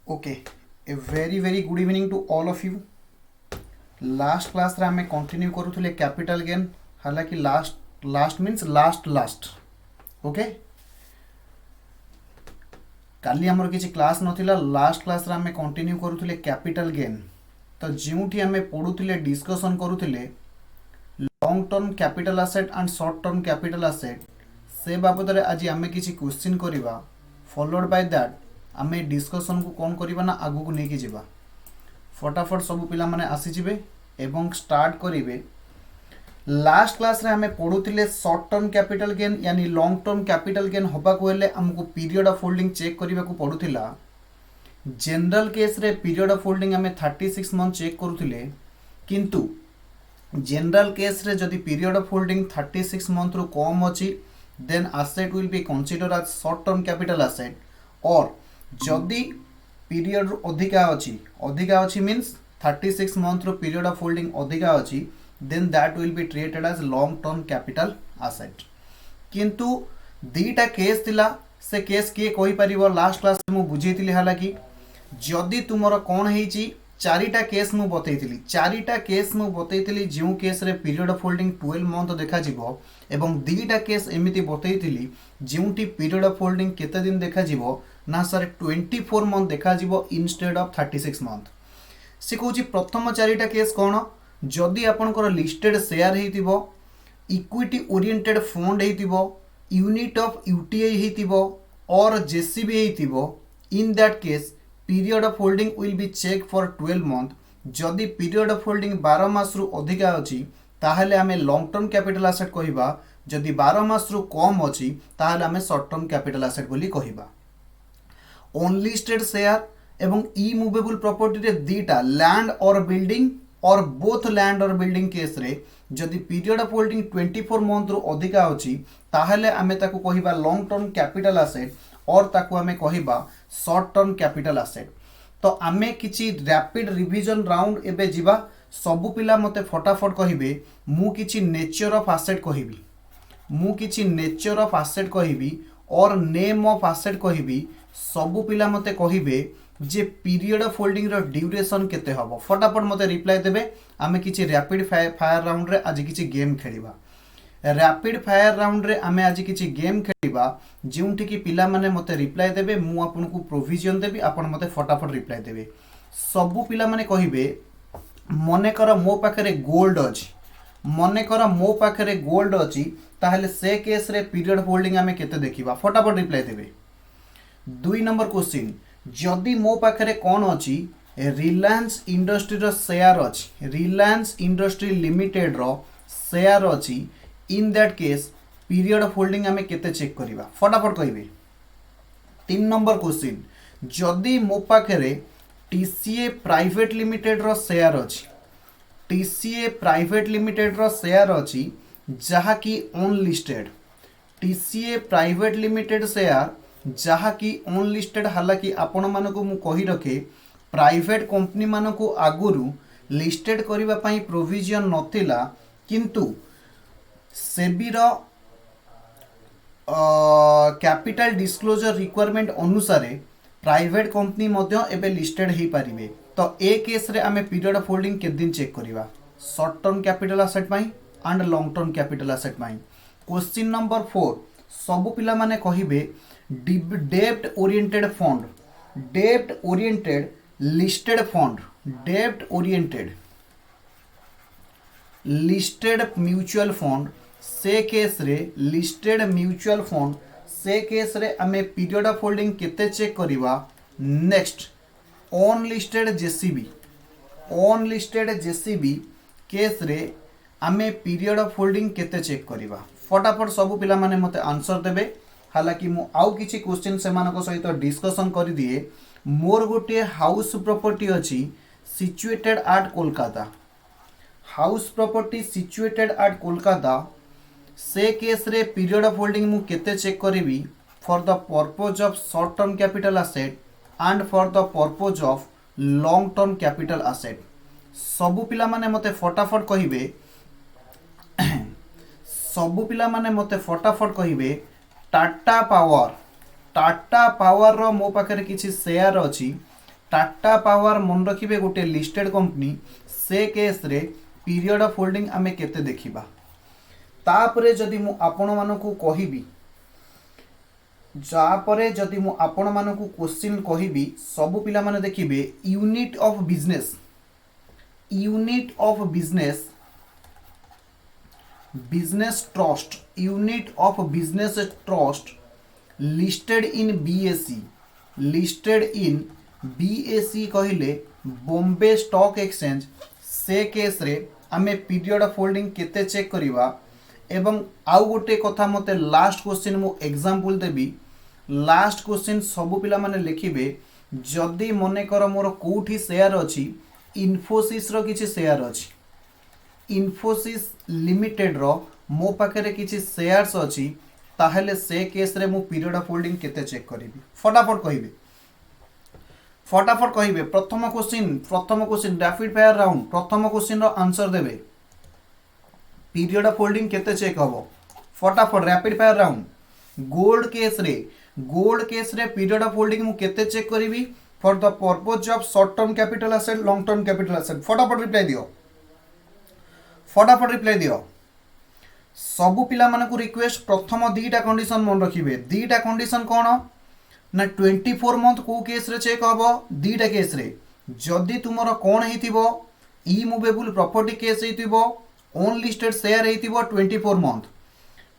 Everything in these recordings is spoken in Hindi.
Okay a very good evening to all of you. Last class रे हमें कंटिन्यू करूथुले कैपिटल गेन। हालांकि last last means last last okay काली हमर किछि क्लास नथिला। लास्ट क्लास रे हमें कंटिन्यू करूथुले कैपिटल गेन। तो जोठी हमें पढुथुले डिस्कशन करूथुले long term capital asset and short term capital asset से बाबद रे आज हमें किछि क्वेश्चन करिवा। फॉलोड बाय दैट आमे डिस्कशन को कौन करबा ना आगु को लेके जीवा। फटाफट सब पिला माने आसी जिवे एवं स्टार्ट करिवे। लास्ट क्लास रे हमें पढुतिले शॉर्ट टर्म कैपिटल गेन यानी लॉन्ग टर्म कैपिटल गेन होबा को हेले हमको पीरियड ऑफ होल्डिंग चेक करबा को पडुथिला। जनरल केस रे पीरियड ऑफ होल्डिंग हमें 36 मंथ चेक करूथिले, किंतु जनरल केस रे जदि पीरियड ऑफ होल्डिंग 36 मंथ रु कम अछि then asset will be consider as short term capital asset. और जदि पीरियड रु अधिका अछि मीन्स 36 मंथ रु पीरियड ऑफ होल्डिंग अधिका अछि then that will be treated as long term capital asset. किंतु दीटा केस थिला, से केस किए कहि परिबो लास्ट क्लास में मु बुझेइतिली। हालांकि जदि तुमरो कोन हेइची चारिटा केस मु बतैतिली जो केस रे पीरियड ऑफ होल्डिंग 12 मंथ देखा जिवो एवं दीटा केस एमिति बतैतिली जोंटी पीरियड ऑफ होल्डिंग केते दिन देखा जिवो ना सर 24 मंथ देखा जिवो इंस्टेड ऑफ 36 मंथ। से कहूची प्रथम चारिटा केस कौन, जदि आपनकर लिस्टेड शेयर हेतिबो, इक्विटी ओरिएंटेड फंड हेतिबो, यूनिट ऑफ यूटीआई हेतिबो और जेसीबी हेतिबो, in that case period of holding will be check for 12 month. जदि पीरियड ऑफ होल्डिंग 12 मास रु अधिका अछि ताहले हमें लॉन्ग टर्म कैपिटल एसेट कहिबा। जदि 12 मास रु कम अछि ताहले हमें शॉर्ट टर्म कैपिटल एसेट बोली कहिबा। अनलिस्टेड शेयर एवं इमूवेबल प्रॉपर्टी रे दीटा लैंड और बिल्डिंग और बोथ लैंड और बिल्डिंग केस रे जदि पीरियड ऑफ होल्डिंग 24 मंथ रु अधिका अछि ताहले हमें ताकू कहिबा लॉन्ग टर्म कैपिटल एसेट और ताकू हमें कहिबा शॉर्ट टर्म कैपिटल एसेट। तो आमे किछि रैपिड रिवीजन राउंड एबे जिबा। सबु पिला मते फटाफट कहिबे मु किछि नेचर ऑफ एसेट कहिबी और नेम ऑफ एसेट कहिबी। सबु पिला मते कहिबे जे पीरियड ऑफ होल्डिंग रो ड्यूरेशन केते हबो। फटाफट मते रिप्लाई देबे। आमे किछि रैपिड फायर राउंड रे आज किछि गेम खेलिबा। रैपिड फायर राउंड रे आमे आज किछि गेम खेलिबा जोंठी कि पिला माने मते रिप्लाई देबे। मु आपनको प्रोविजन देबी, आपण मते फटाफट रिप्लाई देबे। सबु पिला माने कहिबे मने कर मो पाखरे गोल्ड अछि ताहले से केस रे पीरियड ऑफ होल्डिंग आमे केते देखिबा। फटाफट रिप्लाई देबे। 2 नंबर क्वेश्चन, जदि मो पाखरे कोन अछि रिलायंस इंडस्ट्री रो शेयर अछि, रिलायंस इंडस्ट्री लिमिटेड रो शेयर अछि, इन that case period of holding आमे केते चेक करिबा। फटाफट कहिबे। 3 नंबर क्वेश्चन, जदि मो पाखरे टीसीए प्राइवेट लिमिटेड रो शेयर अछि, टीसीए प्राइवेट लिमिटेड रो शेयर अछि जहा की unlisted, TCA private limited share जहा की अनलिस्टेड। हालांकि आपण मानको मु कहि रखे प्राइवेट कंपनी मानको आगुरु लिस्टेड करिबा पई प्रोविजन नथिला, किंतु सेबी रो कैपिटल डिस्क्लोजर रिक्वायरमेंट अनुसार प्राइवेट कंपनी मध्य एबे लिस्टेड ही पारिबे। तो ए केस रे आमे पीरियड ऑफ होल्डिंग के दिन चेक करिबा शॉर्ट टर्म कैपिटल एसेट पई and long term capital asset पई। क्वेश्चन नंबर 4, सब पिला माने कहिबे डेब्ट ओरिएंटेड फंड, डेब्ट ओरिएंटेड लिस्टेड फंड, डेब्ट ओरिएंटेड लिस्टेड म्यूचुअल फंड से केस रे लिस्टेड म्यूचुअल फंड से केस रे आमे पीरियड ऑफ होल्डिंग केते चेक करिबा। नेक्स्ट अनलिस्टेड जेसीबी केस रे आमे पीरियड ऑफ होल्डिंग केते चेक करिबा। फटाफट सब पिला माने मते आंसर देबे। हालांकि मु आउ किछि क्वेश्चन से मानको सहित डिस्कशन कर दिए। मोर गोटे हाउस प्रॉपर्टी अछि situated at Kolkata, house property situated at Kolkata से केस रे पीरियड ऑफ होल्डिंग मु केते चेक करिवि for the purpose of short term capital asset and for the purpose of long term capital asset. सबु पिला माने मते फटाफट कहिबे सबु पिला माने मते फटाफट कहिबे टाटा पावर रो मो पाखरे किछि शेयर अछि टाटा पावर मन रखिबे गोटे लिस्टेड कंपनी से केस रे पीरियड ऑफ होल्डिंग आमे केते देखिबा। तापरे जदि मु आपण मानकू कहिबी जापरे जदि मु आपण मानकू क्वेश्चन कहिबी सब पिला माने देखिबे unit of business business trust unit of business trust listed in BSE कहले बॉम्बे स्टॉक एक्सचेंज से केस रे आमे पीरियड ऑफ होल्डिंग केते चेक करिवा। एवं आउ गोटे कथा मते लास्ट क्वेश्चन मु एग्जांपल देबी। लास्ट क्वेश्चन सब पिला माने लिखिबे जदि मने कर मोर कोठी शेयर अछि इन्फोसिस रो किछि शेयर अछि इन्फोसिस लिमिटेड रो मो पाखरे किछि शेयर्स अछि ताहेले से केस रे मु पीरियड ऑफ होल्डिंग केते चेक करिवि। फटाफट कहिबे प्रथम क्वेश्चन रैपिड फायर राउंड प्रथम क्वेश्चन रो आंसर देबे पीरियड ऑफ होल्डिंग केते चेक हबो फटाफट rapid fire round. Gold case रे पीरियड ऑफ होल्डिंग मु केते चेक करिवि for the purpose of short term capital asset long term capital asset. फटाफट रिप्लाई दियो सबु पिला मानकू रिक्वेस्ट प्रथम दीटा कंडीशन मन रखिबे। दीटा कंडीशन कोन ना 24 मंथ को केस रे चेक हबो दीटा केस रे जदि तुमर कोन हेतिबो इमूवेबल प्रॉपर्टी केस हेतिबो ओन लिस्टेड शेयर हेतिबो 24 मंथ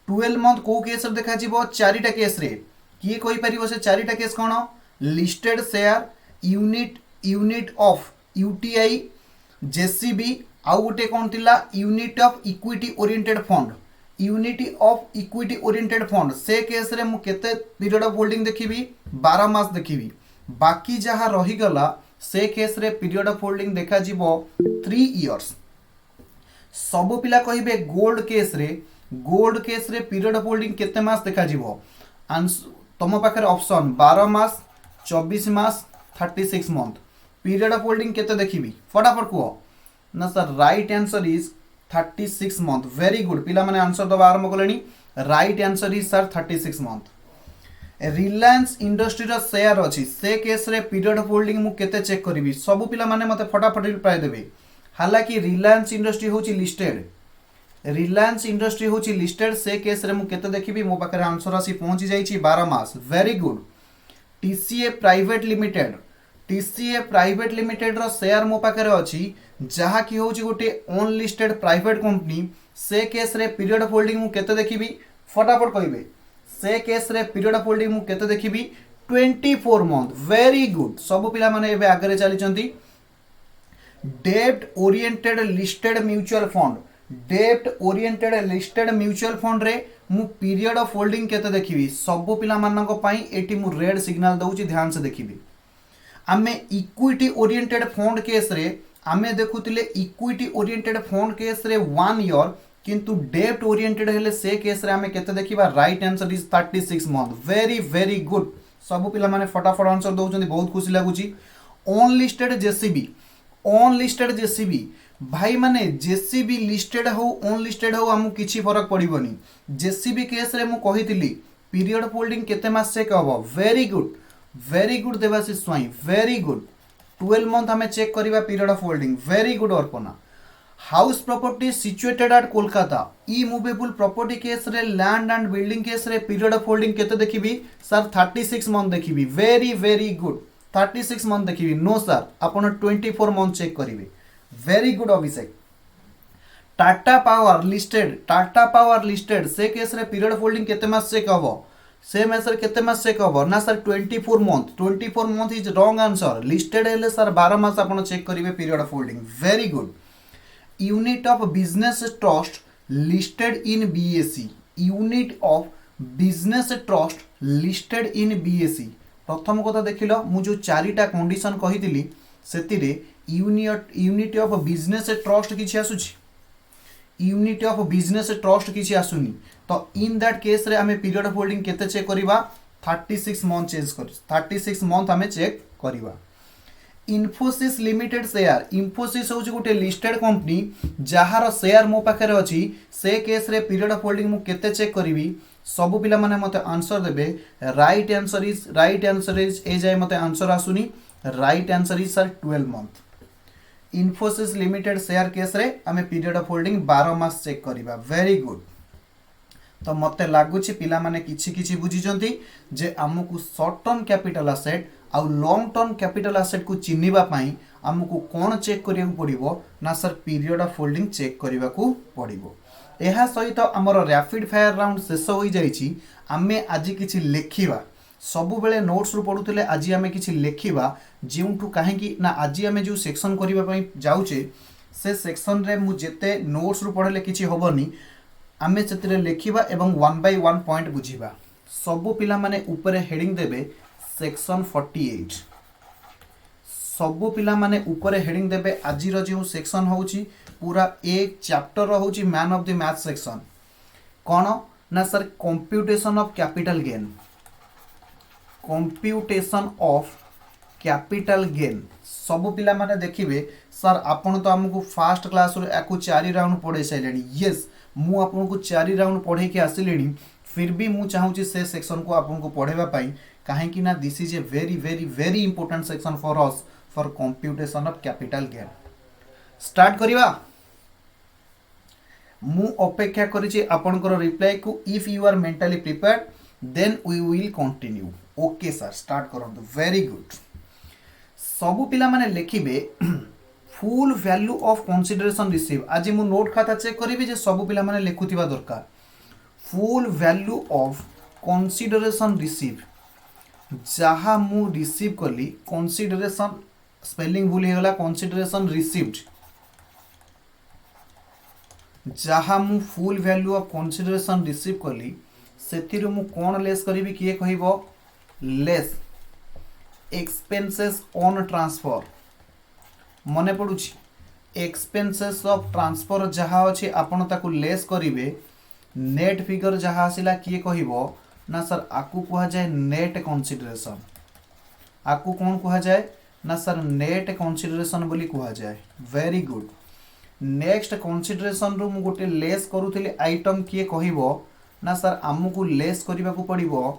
12 मंथ को केस रे देखा जिवो चारिटा केस रे किए कहि परिबो से चारिटा case cone listed share unit of UTI JCB आउ गोटे कोन थिला unit of equity oriented fund से केस रे मु केते पीरियड ऑफ होल्डिंग देखिबी 12 मास देखिबी। बाकी जहा रही गला से केस रे पीरियड ऑफ होल्डिंग देखा जिवो 3 इयर्स। सब पिला कहिबे गोल्ड केस रे पीरियड ऑफ होल्डिंग केते मास देखा जिवो तम पाखरे ऑप्शन 12 मास 24 मास 36 मंथ पीरियड ऑफ होल्डिंग केते देखिबी फटाफट कुओ ना sir right answer is 36 month. Very good पिला माने आंसर दबा आरंभ कलेनी right answer is sir 36 month. Reliance industry रो शेयर अछि से केस रे पीरियड ऑफ होल्डिंग मु केते चेक करबी सब पिला माने मते फटाफट रिप्लाई देबे। हालांकि रिलायंस इंडस्ट्री होची लिस्टेड से केस रे मु केते देखिबी मो पाखरे आंसर आसी पहुंची जाईची 12 मास। Very good. TCA private limited रो शेयर मो पाखरे अछि जहा कि होची गोटे ओन लिस्टेड प्राइवेट कंपनी से केस रे पीरियड ऑफ होल्डिंग मु केते देखिबी फटाफट कहिबे से केस रे पीरियड ऑफ होल्डिंग मु केते देखिबी 24 मंथ। वेरी गुड सब पिला माने एबे आगरे चली चंती। डेब्ट ओरिएंटेड लिस्टेड म्यूचुअल फंड रे मु पीरियड ऑफ होल्डिंग केते देखिबी सब पिला मानक पई एटी मु रेड सिग्नल दउची ध्यान से देखिबी। आमे इक्विटी ओरिएंटेड फंड केस रे आमे देखुतिले इक्विटी ओरिएंटेड फंड केस रे 1 ईयर किंतु डेब्ट ओरिएंटेड हेले से केस रे आमे केते देखिबा right answer is 36 month. Very good सब पिला माने फटाफट आंसर दउचंदी बहुत खुशी लागुची। ओन लिस्टेड जेसीबी भाई माने जेसीबी लिस्टेड हो ओन लिस्टेड हो हमु किछि फरक पड़िबोनी। जेसीबी केस रे मु कहितिली पीरियड ऑफ होल्डिंग केते मास चेक हबो। Very good Debashish Swain very good 12 month हमें चेक करिबा period of holding. Very good Arpana. House property situated at Kolkata immovable property case रे लैंड एंड बिल्डिंग केस रे पीरियड ऑफ होल्डिंग केते देखिबी सर 36 मंथ देखिबी। वेरी गुड 36 मंथ देखिबी। नो सर आपण 24 मंथ चेक करिवे। Very good Abhishek. Tata power listed से केस रे पीरियड ऑफ होल्डिंग केते मास चेक हबो से सर केते मास चेक हबो ना sir 24 month is wrong answer. Listed हेले सर 12 मास आपण चेक करिवे period of holding. Very good. Unit of business trust listed in BSE प्रथम कथा देखिलो मु जो चारिटा कंडीशन कहितिली सेतिरे यूनिट ऑफ बिजनेस ट्रस्ट किछि आसुनी तो इन दैट केस रे हमें पीरियड ऑफ होल्डिंग केते चेक करिबा 36 मंथ हमें चेक करिबा। इन्फोसिस लिमिटेड शेयर इन्फोसिस होची गोटे लिस्टेड कंपनी जहार शेयर मो पाखरे अछि से केस रे पीरियड ऑफ होल्डिंग मु केते चेक करिवि सब पिला माने मते आंसर देबे। राइट आंसर इज ए जाय मते आंसर आसुनी right answer is sir 12 month. Infosys limited share case रे आमे पीरियड ऑफ होल्डिंग 12 मास चेक करिबा। Very good. तो मते लागुछि पिला माने किछि किछि बुझिजंती जे हमकु शॉर्ट टर्म कैपिटल एसेट आउ लॉन्ग टर्म कैपिटल एसेट को चिन्हिबा पई हमकु कोन चेक करिया पड़िबो ना sir period of holding check करिवा को पड़िबो। एहा सहित हमर रैपिड फायर राउंड शेष होई जाईछि। आमे आज किछि लेखिबा सबु बेले नोट्स रु पढुतले आज आमे किछि लेखिबा जेउठु काहेकि ना आज आमे जो सेक्शन करिबा पई जाउचे से सेक्शन रे मु जेते नोट्स रु पढले किछि होबनी आमे सेतिरे लेखिबा एवं 1 बाय 1 पॉइंट बुझिबा। सबु पिला माने ऊपर हेडिंग देबे सेक्शन 48। सबु पिला माने ऊपर हेडिंग देबे आज रो जो सेक्शन होउची पूरा एक चैप्टर होउची main of the math section कोन ना sir computation of capital gain. Computation of capital gain सबु पिला माने देखिबे सर आपण तो हमकु फर्स्ट क्लास रो एकु 4 राउंड पढे सैलेनी। यस मु आपन को 4 राउंड पढ़े के आसिलेनी फिर भी मु चाहूची से सेक्शन को आपन को पढ़ेबा पाई काहे कि ना this is a very very very important section for us for computation of capital gain. Start करिवा मु अपेक्षा करिछि आपनकर रिप्लाई को। If you are mentally prepared then we will continue. Okay sir start करंतु। Very good. सबु पिला माने लेखिबे full value of consideration receive. आज मु नोट खाता चेक करी जे सब पिला माने लेखुथिबा दरकार। Full value of consideration receive जहा मु रिसीव कली कंसीडरेशन स्पेलिंग भूल हे गला कंसीडरेशन रिसीव्ड जहा मु full value of consideration receive कली सेथिरु मु कोन लेस करिवि किए कहिबो लेस एक्सपेंसेस ऑन ट्रांसफर। मने पड़ुछि एक्सपेंसेस ऑफ ट्रांसफर जहा अछि आपण ताकू लेस करिवे नेट फिगर जहा आसिला किए कहिबो ना सर आकू कुहा जाय नेट कंसीडरेशन। आकू कोन कुहा जाय ना सर नेट कंसीडरेशन बोली कुहा जाय। Very good. नेक्स्ट कंसीडरेशन रु मु गोटे लेस करूथिले आइटम किए कहिबो ना सर आमकू लेस करिबा को पड़िबो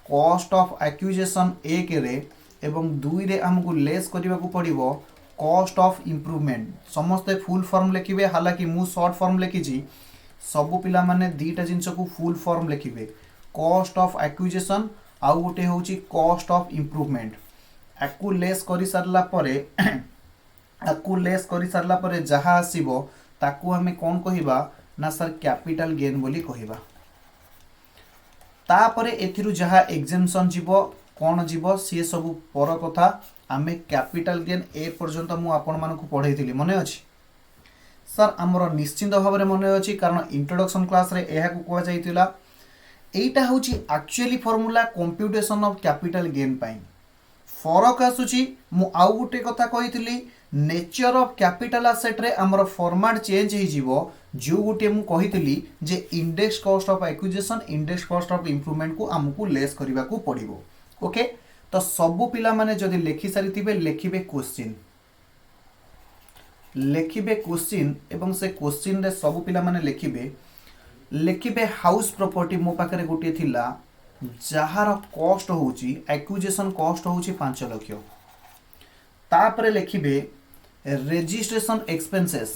कॉस्ट ऑफ एक्विजिशन 1 रे एवं 2 रे आमकू लेस करिबा को पड़िबो कॉस्ट ऑफ इम्प्रूवमेंट। समस्ते फुल फॉर्म लिखिबे हालांकि मु शॉर्ट फॉर्म लिखिछि सबु पिला माने दीटा जिंस को फुल फॉर्म लिखिबे कॉस्ट ऑफ एक्विजिशन आउ गोटे होउछि कॉस्ट ऑफ इम्प्रूवमेंट। आकू लेस करि सारला परे जहा आसीबो ताकू हमें कोन कहिबा ना सर कैपिटल गेन बोली कहिबा। तापरे एथिरु जहा एग्जेम्पशन जीवो कोन जीवो सी सब पर कथा आमे कैपिटल गेन ए पर्यंत मु आपण मानकु पढैथिली मने अछि सर हमर निश्चित भाव में मने अछि कारण इंट्रोडक्शन क्लास रे एहा को कोआ जाइतिला। एटा होछि actually formula computation of capital gain पाई फरक आसुछि। मु आउ गुटे कथा कहिथिली नेचर ऑफ कैपिटल एसेट रे हमर फॉर्मेट चेंज हे जीवो जो गुटे मु कहिथिली जे index cost of acquisition index cost of improvement को हमकु लेस करिवा को पड़िबो। ओके तो सबु पिला माने जदि लेखि सारिथिबे लेखिबे क्वेश्चन एवं से क्वेश्चन रे सबु पिला माने लेखिबे हाउस प्रॉपर्टी मो पाखरे गोटे थिला जहार कॉस्ट होउची एक्विजिशन कॉस्ट होउची 5 लाख। तापरे लेखिबे रजिस्ट्रेशन एक्सपेंसेस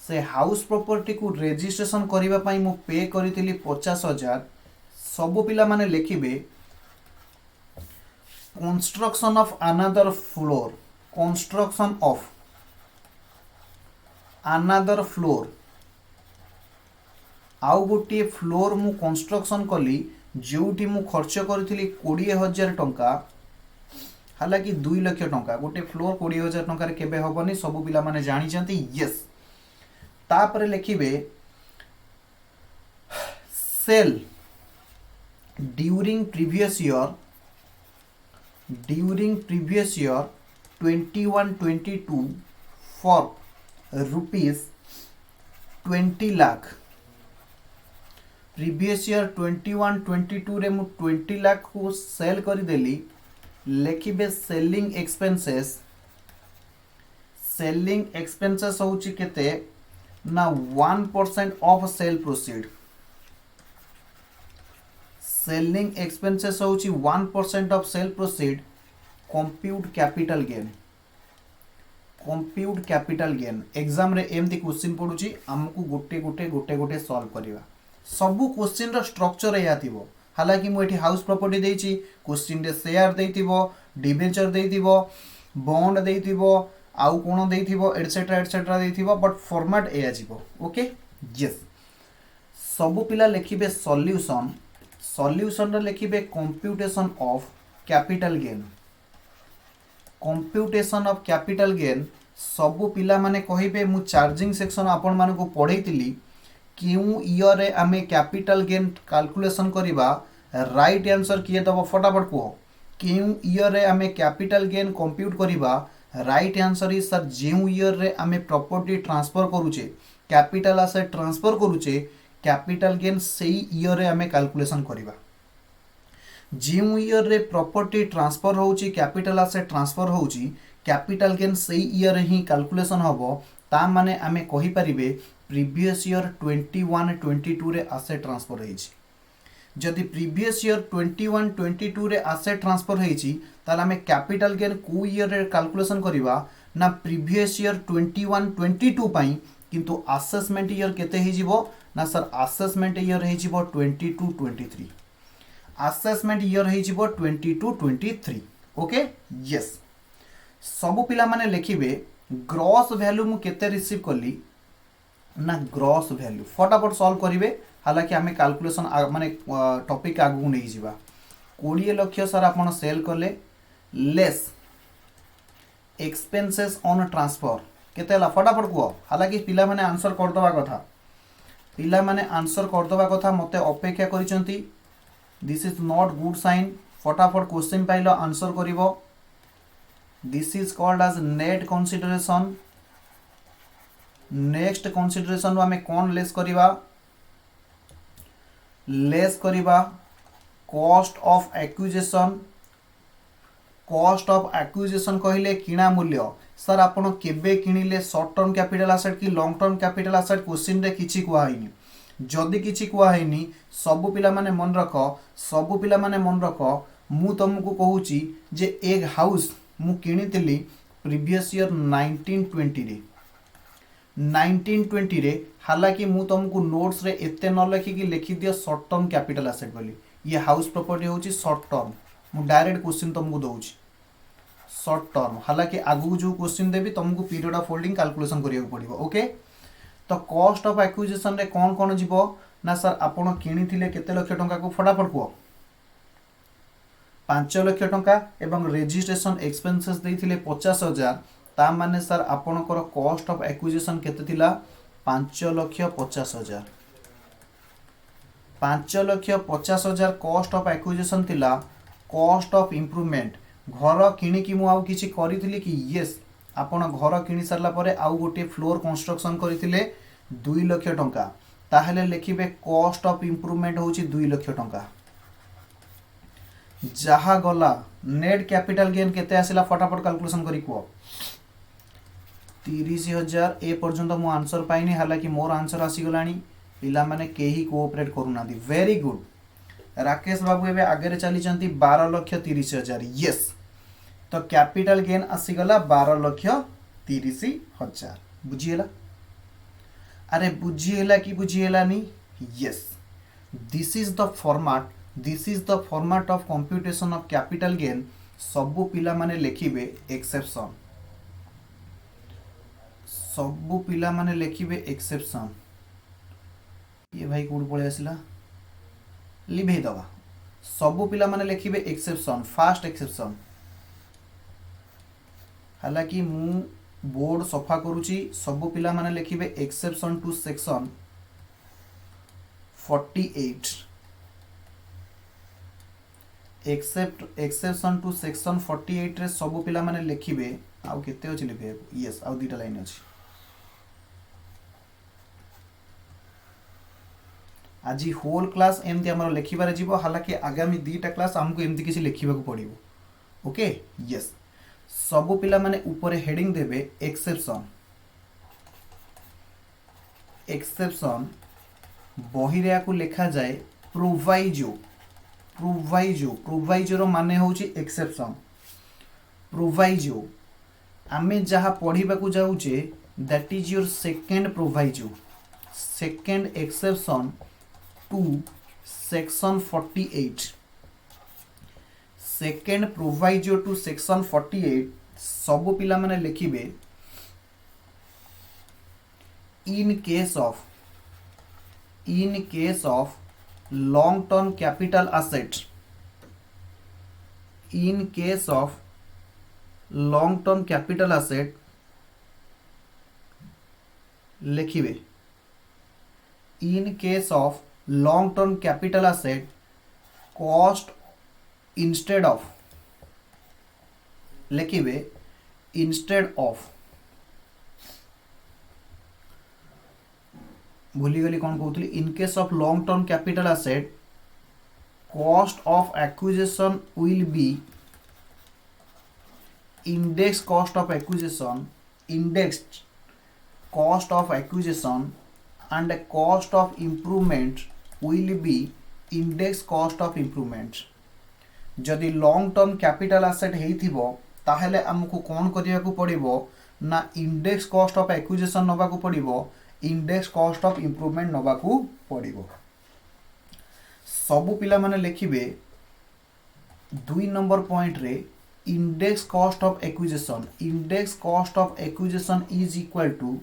से हाउस प्रॉपर्टी को रजिस्ट्रेशन करिवा पई मु पे करितिली 50,000। सबु पिला माने लेखिबे construction of another floor construction of another floor आउ गोटे फ्लोर मु कंस्ट्रक्शन कली जोटी मु खर्च करी 20,000 टंका हालांकि 2 लाख टंका गोटे फ्लोर 20,000 टंका केबे हबनी सबु पिला माने जानी जानती। यस तापरे लिखिबे sale during previous year 21-22 for rupees 20 lakh. Previous year 21-22 रे मु 20 लाख को सेल कर देली लिखिबे सेलिंग एक्सपेंसेस होची केते ना 1% of cell proceed. Selling expenses होची 1% of cell proceed compute capital gain. Compute capital gain exam रे एमती क्वेश्चन पड़ुची आमको गोटे गोटे गोटे गोटे सॉल्व करवा। सबू क्वेश्चन रो स्ट्रक्चर या थिबो। हालांकि मुझे हाउस प्रॉपर्टी देछि, क्वेश्चन रे शेयर देथिबो, डिबेंचर देथिबो, बॉन्ड देथिबो, आउ कोन देथिबो एटसेट्रा देथिबो, बट फॉर्मेट एया जिवो। ओके यस, सबू पिला लिखिबे सॉल्यूशन। सॉल्यूशन रे लिखिबे computation of capital gain. Computation of capital gain सबू पिला माने कहिबे मु चार्जिंग सेक्शन आपण मानको पढैतिली क्यों ईयर रे आमे कैपिटल गेन कैलकुलेशन करिबा। राइट आंसर किए दबो फटाफट को। क्यों ईयर रे आमे कैपिटल गेन कंप्यूट करिबा। राइट आंसर इज सर जेउ ईयर रे आमे प्रॉपर्टी ट्रांसफर करूचे, कैपिटल एसेट ट्रांसफर करूचे, कैपिटल गेन सेई ईयर रे आमे कैलकुलेशन करिबा। जेउ ईयर रे प्रॉपर्टी ट्रांसफर होउची, कैपिटल एसेट ट्रांसफर होउची, कैपिटल गेन सेई ईयर रे ही कैलकुलेशन हबो। ता माने आमे कहि परिबे प्रीवियस ईयर 21-22 रे एसेट ट्रांसफर हेछि। जदि प्रीवियस ईयर 21-22 रे एसेट ट्रांसफर हेछि ताले आमे कैपिटल गेन को ईयर रे कैलकुलेशन करिबा ना प्रीवियस ईयर 21-22 पई, किंतु असेसमेंट ईयर केते हे जिवो ना सर असेसमेंट ईयर हे जिवो 22-23। असेसमेंट ईयर हे जिवो 22-23। ओके यस, सबु पिला माने लिखिबे ग्रॉस वैल्यू मु केते रिसीव कली ना ग्रॉस वैल्यू फटाफट सॉल्व करिवे। हालांकि आमे कैलकुलेशन माने टॉपिक आगु नहीं जिबा। 20 लाख सर आपण सेल कले लेस एक्सपेंसेस ऑन ट्रांसफर केते ला फटाफट को। हालांकि पिला माने आंसर कर दवा कथा, पिला माने आंसर कर दवा कथा, मते अपेक्षा करिसंती। This is not good sign. फटाफट क्वेश्चन पाइलो आंसर करिवो। This is called as net consideration. Next consideration आमे कोन लेस करिवा, लेस करिवा cost of acquisition. Cost of acquisition कहिले किना मूल्य। सर आपण केबे किनिले शॉर्ट टर्म कैपिटल एसेट कि long term capital asset question रे किछि कुआ हैनी। जदि किछि कुआ हैनी सबु पिला माने मन रख, सबु पिला माने मन रख, मु तुमको कहूची जे एक हाउस मु किनितिली प्रीवियस ईयर 1920 रे। 1920 रे हालांकि मु तुमको नोट्स रे एते न लिखि कि लिखि दियो शॉर्ट टर्म कैपिटल एसेट बोली। ये हाउस प्रॉपर्टी होची शॉर्ट टर्म। मु डायरेक्ट क्वेश्चन तुमको दोउची शॉर्ट टर्म। हालांकि आगु जो क्वेश्चन देबी तुमको पीरियड ऑफ होल्डिंग कैलकुलेशन करियो पड़िबो। ओके, तो कॉस्ट ऑफ एक्विजिशन रे कोन कोन जिवो ना सर आपण किनिथिले केते लक्ष टंका को फटाफट को 5 लाख टंका एवं रजिस्ट्रेशन एक्सपेंसेस देथिले 50,000। ता माने सर आपणकर कॉस्ट ऑफ एक्विजिशन केते थिला 5,50,000। 5,50,000 कॉस्ट ऑफ एक्विजिशन थिला। कॉस्ट ऑफ इम्प्रूवमेंट घर किणी कि मु आउ किछि करिथिली कि यस आपण घर किणी सरला परे आउ गोटे फ्लोर कंस्ट्रक्शन करिथिले 2 लाख टंका। ताहेले लिखिबे कॉस्ट ऑफ इम्प्रूवमेंट होची 2 लाख टंका। जहा गला नेट कैपिटल गेन केते आसिला फटाफट कैलकुलेशन करी को 30,000। ए पर्यंत मु आंसर पाइनी। हालांकि मोर आंसर आसी गलानी। पिला माने केही कोऑपरेट करूना दी। Very good. राकेश बाबू एबे आगे चली चंती 12,30,000। यस, तो कैपिटल गेन आसी गला 12,30,000। बुझिएला? अरे बुझिएला कि बुझिएला नी? Yes, this is the format. This is the format of computation of capital gain. सबु पिला माने लिखिबे एक्सेप्शन। सबु पिला माने लिखिबे एक्सेप्शन। ये भाई कोड पळे आसिला लिभे दवा। सबु पिला माने लिखिबे एक्सेप्शन। Fast exception. हालांकि मु बोर्ड सफा करूची। सबु पिला माने लिखिबे exception to section 48। Exception to section 48 रे सबु पिला माने लिखिबे। आउ केते अछि लिबे? यस, आउ दुटा लाइन अछि। आज होल क्लास एमती हमर लिखिबारे जीवो। हालांकि आगामी 2टा क्लास हमको एमती किसी लिखिबा को पड़िबो। ओके यस, सबु पिला माने ऊपर हेडिंग देबे एक्सेप्शन। एक्सेप्शन बही रे आकु लिखा जाए प्रोवाइजो। प्रोवाइजो रो माने होची एक्सेप्शन। प्रोवाइजो आमे जहाँ पढ़ा जाऊे that is your second proviso second exception to section 48 second proviso to section 48 सबु पिला माने लिखिबे in case of long term capital asset in case of long term capital asset लिखिबे in case of long term capital asset cost instead of लिखिबे इंस्टेड ऑफ भूलीगली कौन कहूली in case of long term capital asset cost of acquisition will be index cost of acquisition indexed cost of acquisition and cost of improvement will be index cost of improvement जदि लॉन्ग टर्म कैपिटल एसेट हेइथिबो ताहेले हमकु कोन करियाकु पड़िबो ना इंडेक्स कॉस्ट ऑफ एक्विजिशन नबाकु पड़िबो इंडेक्स कॉस्ट ऑफ इंप्रूवमेंट नबाकु पड़िबो सबु पिला माने लिखिबे 2 नंबर पॉइंट रे index cost of acquisition is equal to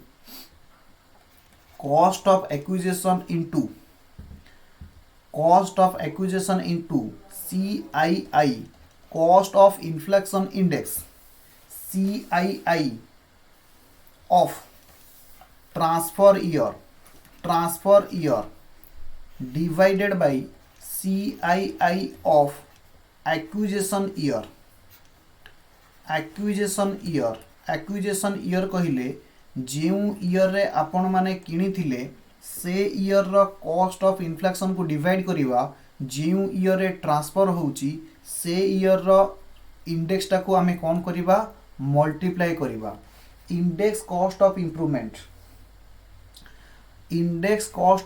cost of acquisition into CII cost of inflation index CII of transfer year divided by CII of acquisition year कहिले जो ईयर रे आपण माने किनी थिले से ईयर रो कॉस्ट ऑफ इन्फ्लेशन को डिवाइड करिवा जो ईयर रे ट्रांसफर होउची से ईयर रो इंडेक्स टा को आमे कोन करिवा मल्टीप्लाई करिवा index cost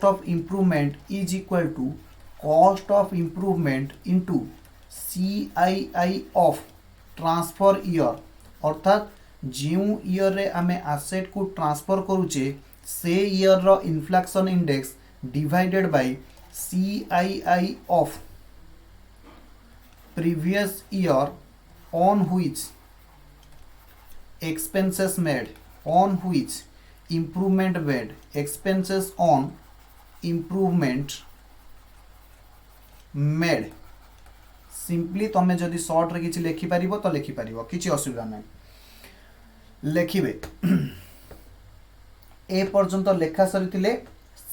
of improvement is equal to cost of improvement into CII of transfer year अर्थात जो ईयर रे आमे एसेट को ट्रांसफर करूचे से ईयर रो inflation index divided by CII of previous year on which expenses made on which improvement made expenses on improvement made simply तमे जदि शॉर्ट रे किछि लिखि परिबो तो लिखि परिबो किछि असुविधा नै लिखिबे ए पर्यंत लेखा सरीथिले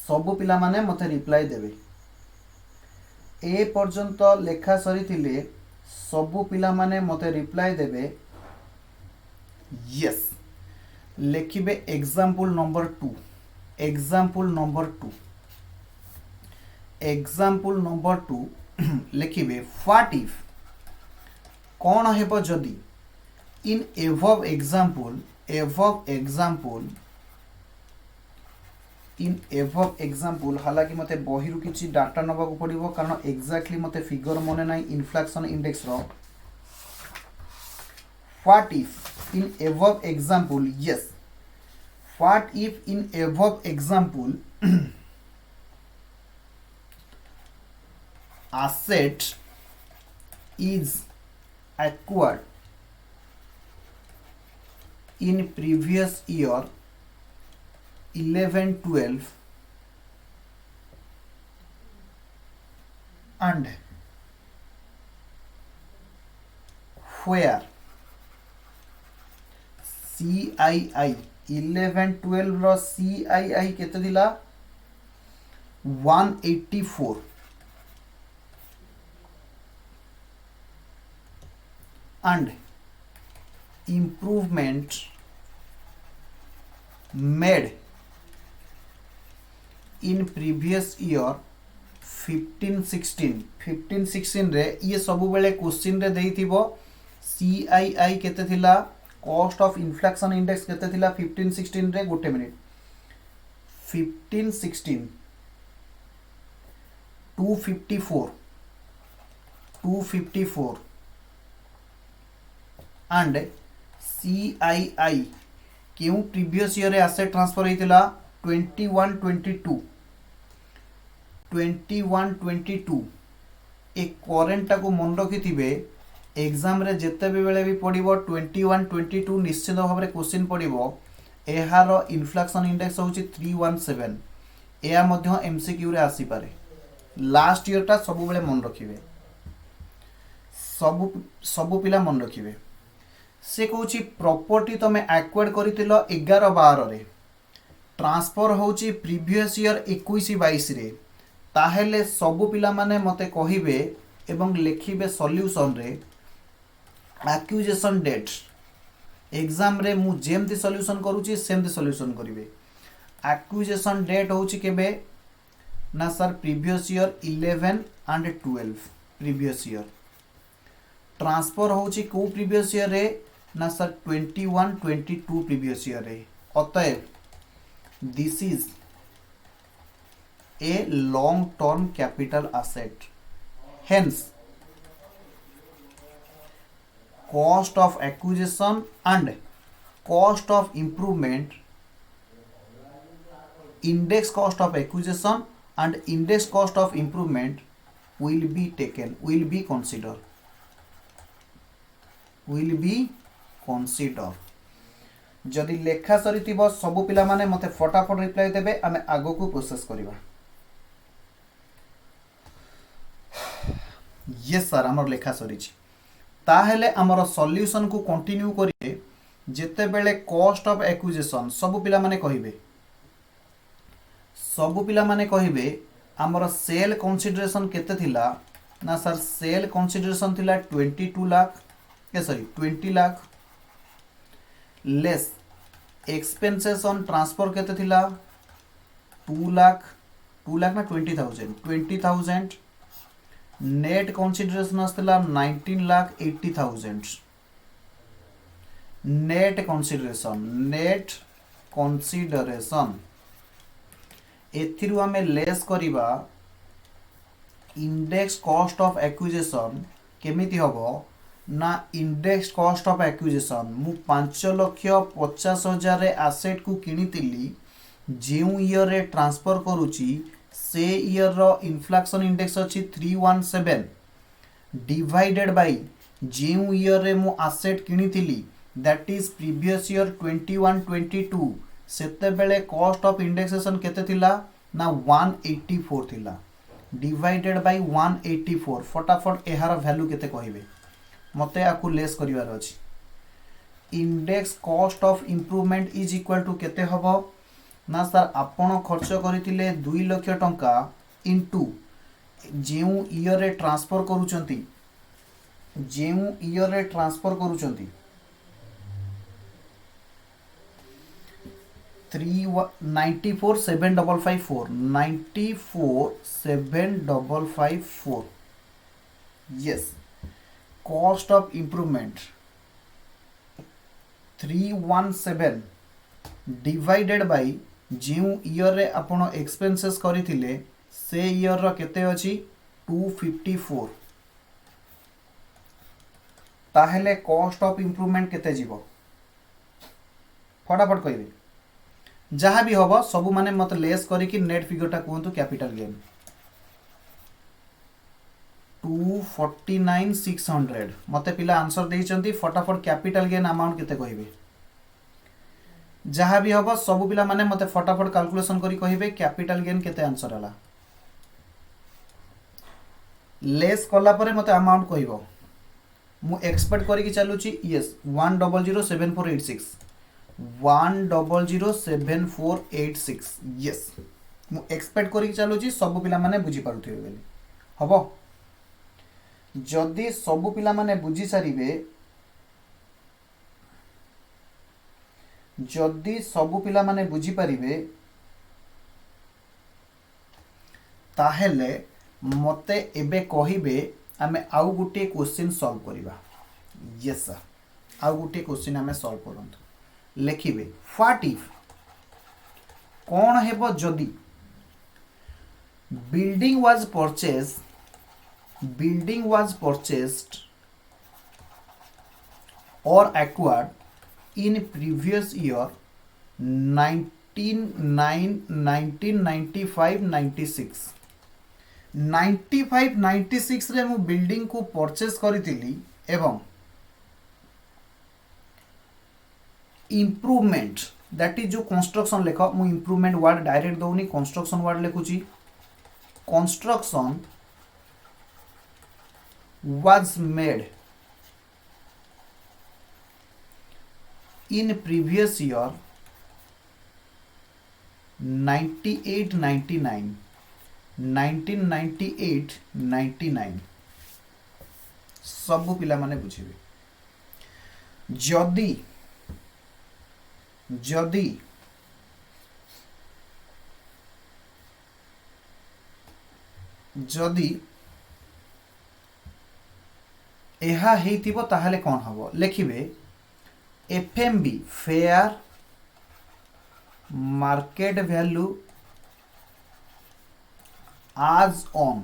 सबु पिला माने मते रिप्लाई देबे ए पर्यंत लेखा सरीथिले सबु पिला माने मते रिप्लाई देबे यस लिखिबे एग्जांपल नंबर 2 लिखिबे व्हाट इफ कौन हेबो जदि इन above example हालांकि मते बहिरु किछि डाटा नबाकू पड़िबो कारण एग्जैक्टली मते फिगर मने नाही इन्फ्लेशन इंडेक्स रो what if in above example yes what if in above example asset is acquired in previous year 11-12 and where CII 11-12 रो CII केते दिला 184 and improvement made in previous year 15-16 रे ये सब बेले क्वेश्चन रे देइथिबो CII केते थिला कॉस्ट ऑफ इन्फ्लेशन इंडेक्स केते थिला 15-16 रे गोटे मिनिट 15-16 254 एंड CII क्यों प्रीवियस ईयर एसेट ट्रांसफर होता 21-22 ए करेन्टा को मन रखि एग्जाम रे जिते भी बेले भी पड़ो 21-22 निश्चित भाव में क्वेश्चन पड़ो यार इनफ्लेक्शन इंडेक्स हूँ 317 या MCQ रे आसीपे लास्ट ईयर टा सब बेले मन रखिए सबू पिला मन रखिए से कौन प्रॉपर्टी तुम एक्वायर्ड कर 11-12 रे ट्रांसफर होची प्रीवियस ईयर 21-22 रे ताहेले सबू पिला माने मते कहिबे एवं लिखिबे सॉल्यूशन रे एक्यूजेशन डेट एग्जाम रे मु जेमती सॉल्यूशन करूची सेमती सॉल्यूशन करिवे एक्यूजेशन डेट होची केबे ना sir previous year 11 and 12 previous year transfer होची को प्रीवियस ईयर रे ना सर 21-22 प्रीवियस ईयर रे अतएव this is a long term capital asset, hence cost of acquisition and cost of improvement, index cost of acquisition and index cost of improvement will be taken, will be considered. जदि लेखा सरी सबू पिला माने मते फटाफट रिप्लाई देबे आमे आगो को प्रोसेस करिवा यस सर आमर लेखा सरी ताहेले आमर सॉल्यूशन को कंटिन्यू करिए जेते बेले कॉस्ट ऑफ एक्विजिशन सबु पिला माने कहिबे आमर सेल कंसीडरेशन केते थिला ना सर सेल कंसीडरेशन थिला 22 lakh 20 lakh less expenses on transfer केते थिला 2 लाख ना 20,000 नेट कंसीडरेशन आसला 19,80,000 नेट कंसीडरेशन एथिरु हमें लेस करिबा इंडेक्स कॉस्ट ऑफ एक्विजिशन केमिति हबो ना इंडेक्स कॉस्ट ऑफ एक्विजिशन मु 5,50,000 एसेट को किनितिली जेउ ईयर रे ट्रांसफर करूची से ईयर रो इन्फ्लेक्शन इंडेक्स अच्छी 317 डिवाइडेड बाय जेउ ईयर रे मु एसेट किनितिली दैट इज प्रीवियस ईयर 21-22 सेते बेले कॉस्ट ऑफ इंडेक्सेशन केते थिला ना 184 थिला डिवाइडेड बाय 184 फटाफट एहार वैल्यू केते कहिबे मते आकु लेस करिवार अछि index cost of improvement is equal to केते हबो ना सर आपण खर्च करथिले 2 लाख टंका इनटू जेउ ईयर रे ट्रांसफर करूचंती 94,754 yes cost of improvement 317 divided by जेउ ईयर रे आपण एक्सपेंसेस करिथिले से ईयर रो केते अछि 254 ताहेले कॉस्ट ऑफ इंप्रूवमेंट केते जीवो फटाफट कहिबे जहाँ भी हबो सब माने मत लेस करिकि नेट फिगरटा कहंतु कैपिटल गेन 249,600 मते पिला आंसर देइचंती फटाफट कैपिटल गेन अमाउंट केते कहिबे जहाँ भी हबो सब पिला माने मते फटाफट कैलकुलेशन करी कहिबे कैपिटल गेन केते आंसर हला लेस कला परे मते अमाउंट कहिबो मु एक्सपेक्ट करी कि चालुची यस 1007486 1007486 यस मु एक्सपेक्ट करी कि चालुची सब पिला माने बुझी पारुथिबे बेली हबो जदि सब पिला माने बुझी सारिबे जदि सबु पिला माने बुझी पारिबे ताहेले मते एबे कहिबे आमे आउ गुटे क्वेश्चन सॉल्व करिबा यस सर आउ गुटे क्वेश्चन आमे सॉल्व करंतु लिखिबे व्हाट इफ कोन हेबो जदि building was purchased or acquired in previous year 1995 96 95 96 रे मु बिल्डिंग को परचेस करितली एवं इम्प्रूवमेंट दैट इज जो कंस्ट्रक्शन लेख मु इम्प्रूवमेंट वर्ड डायरेक्ट दौनी कंस्ट्रक्शन वर्ड लिखुची construction was made in previous year 98 99 1998 99 सब पिला माने बुझिबे जदि जदि जदि एहा हेतिबो ताहले कोन हबो लिखिबे एफएमबी फेयर मार्केट वैल्यू आज on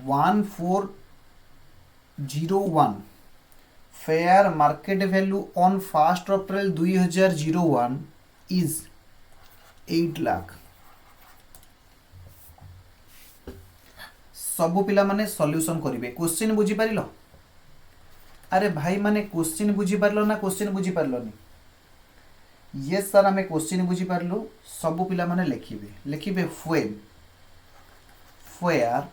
1401 fair market value on 1 April 2001 is 8 lakh सबु पिला माने सॉल्यूशन करिवे क्वेश्चन बुझी पारिलो अरे भाई माने क्वेश्चन बुझी पारलो ना क्वेश्चन बुझी पारलोनी यस सर हमें क्वेश्चन बुझी पारलो सबु पिला माने लिखिबे लिखिबे व्हेन फेयर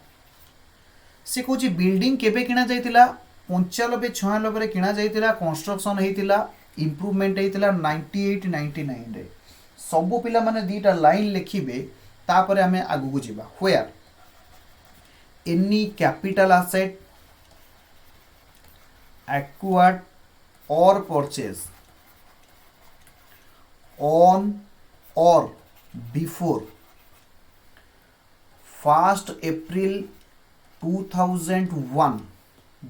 से कोची बिल्डिंग केबे किना जायतिला 95 96 रे किना जायतिला कंस्ट्रक्शन हेतिला इंप्रूवमेंट हेतिला 98 99 रे सबु पिला माने दीटा लाइन लिखिबे तापरे हमें आगु को जिबा where any capital asset acquired or purchased on or before 1st April 2001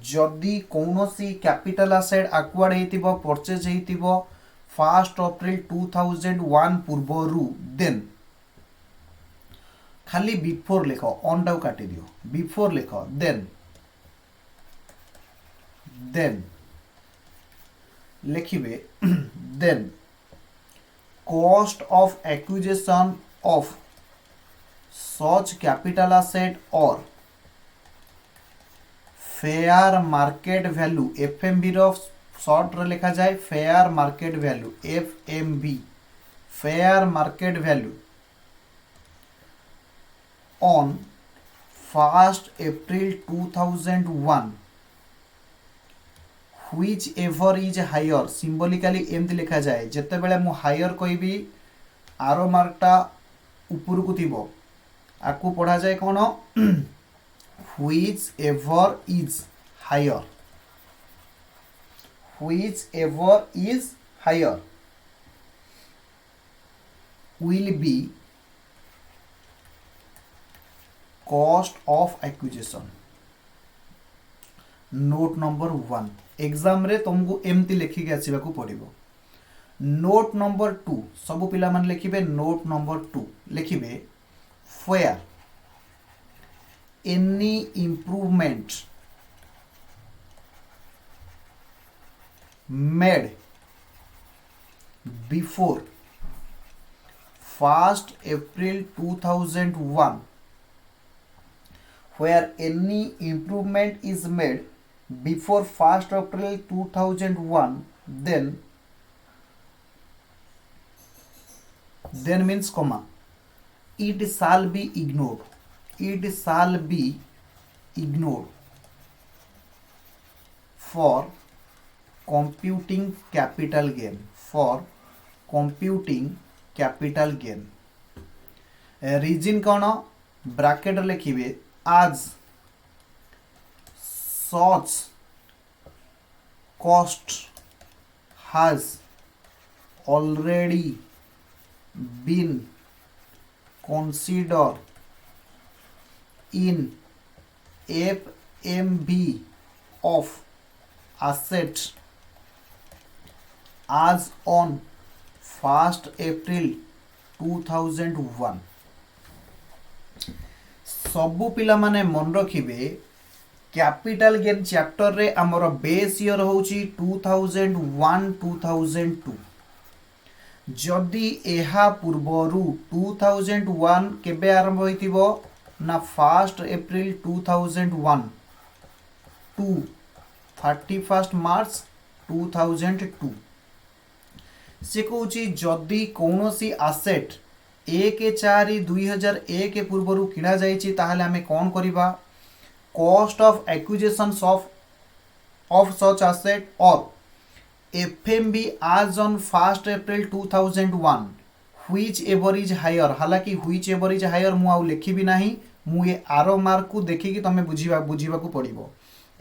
जदि कौनसी कैपिटल एसेट एक्वायर्ड हेतिबो परचेज हेतिबो 1st April 2001 पूर्वरु देन खाली बिफोर लिख ऑन टाउ काटी दियो बिफोर लिख देन लिखिबे then cost of acquisition of such capital asset or fair market value FMV रो शॉर्ट रे लिखा जाए fair market value FMV fair market value on 1st April 2001 which ever is higher symbolically एमती लिखा जाए जते बेले मु हायर कहबी आरो मार्कटा ऊपर को थिबो आकु पढ़ा जाए कोन which ever is higher which ever is higher will be cost of acquisition note number 1 exam रे तुमको एमती लिखि के आसीबा को पड़िबो नोट नंबर 2 सब पिला मन लिखिबे नोट नंबर 2 लिखिबे fair any improvement made before 1st April 2001 where any improvement is made before 1st April 2001 then means comma it shall be ignored for computing capital gain reason कौन ब्रैकेट लिखिबे as such cost has already been considered in FMB of asset as on 1st April 2001 सबु पिला माने मन रखिबे कैपिटल गेन चैप्टर रे हमर बेस ईयर होची 2001 2002 जदि एहा पूर्वरु 2001 केबे आरंभ होइतिबो ना 1 एप्रिल 2001 टू 31 मार्च 2002 से कहूँ जदि कौनसी आसेट 1/4/2001 पूर्व किणा जाइए ताहले आमे कौन करिबा cost of acquisition of such asset और FMV as on 1 April 2001 whichever is higher हालांकि व्हिच एवर इज हायर मु आउ लिखिबी नाही मु ए आरो मार्क को देखिकी तमे बुझीबा को पड़िबो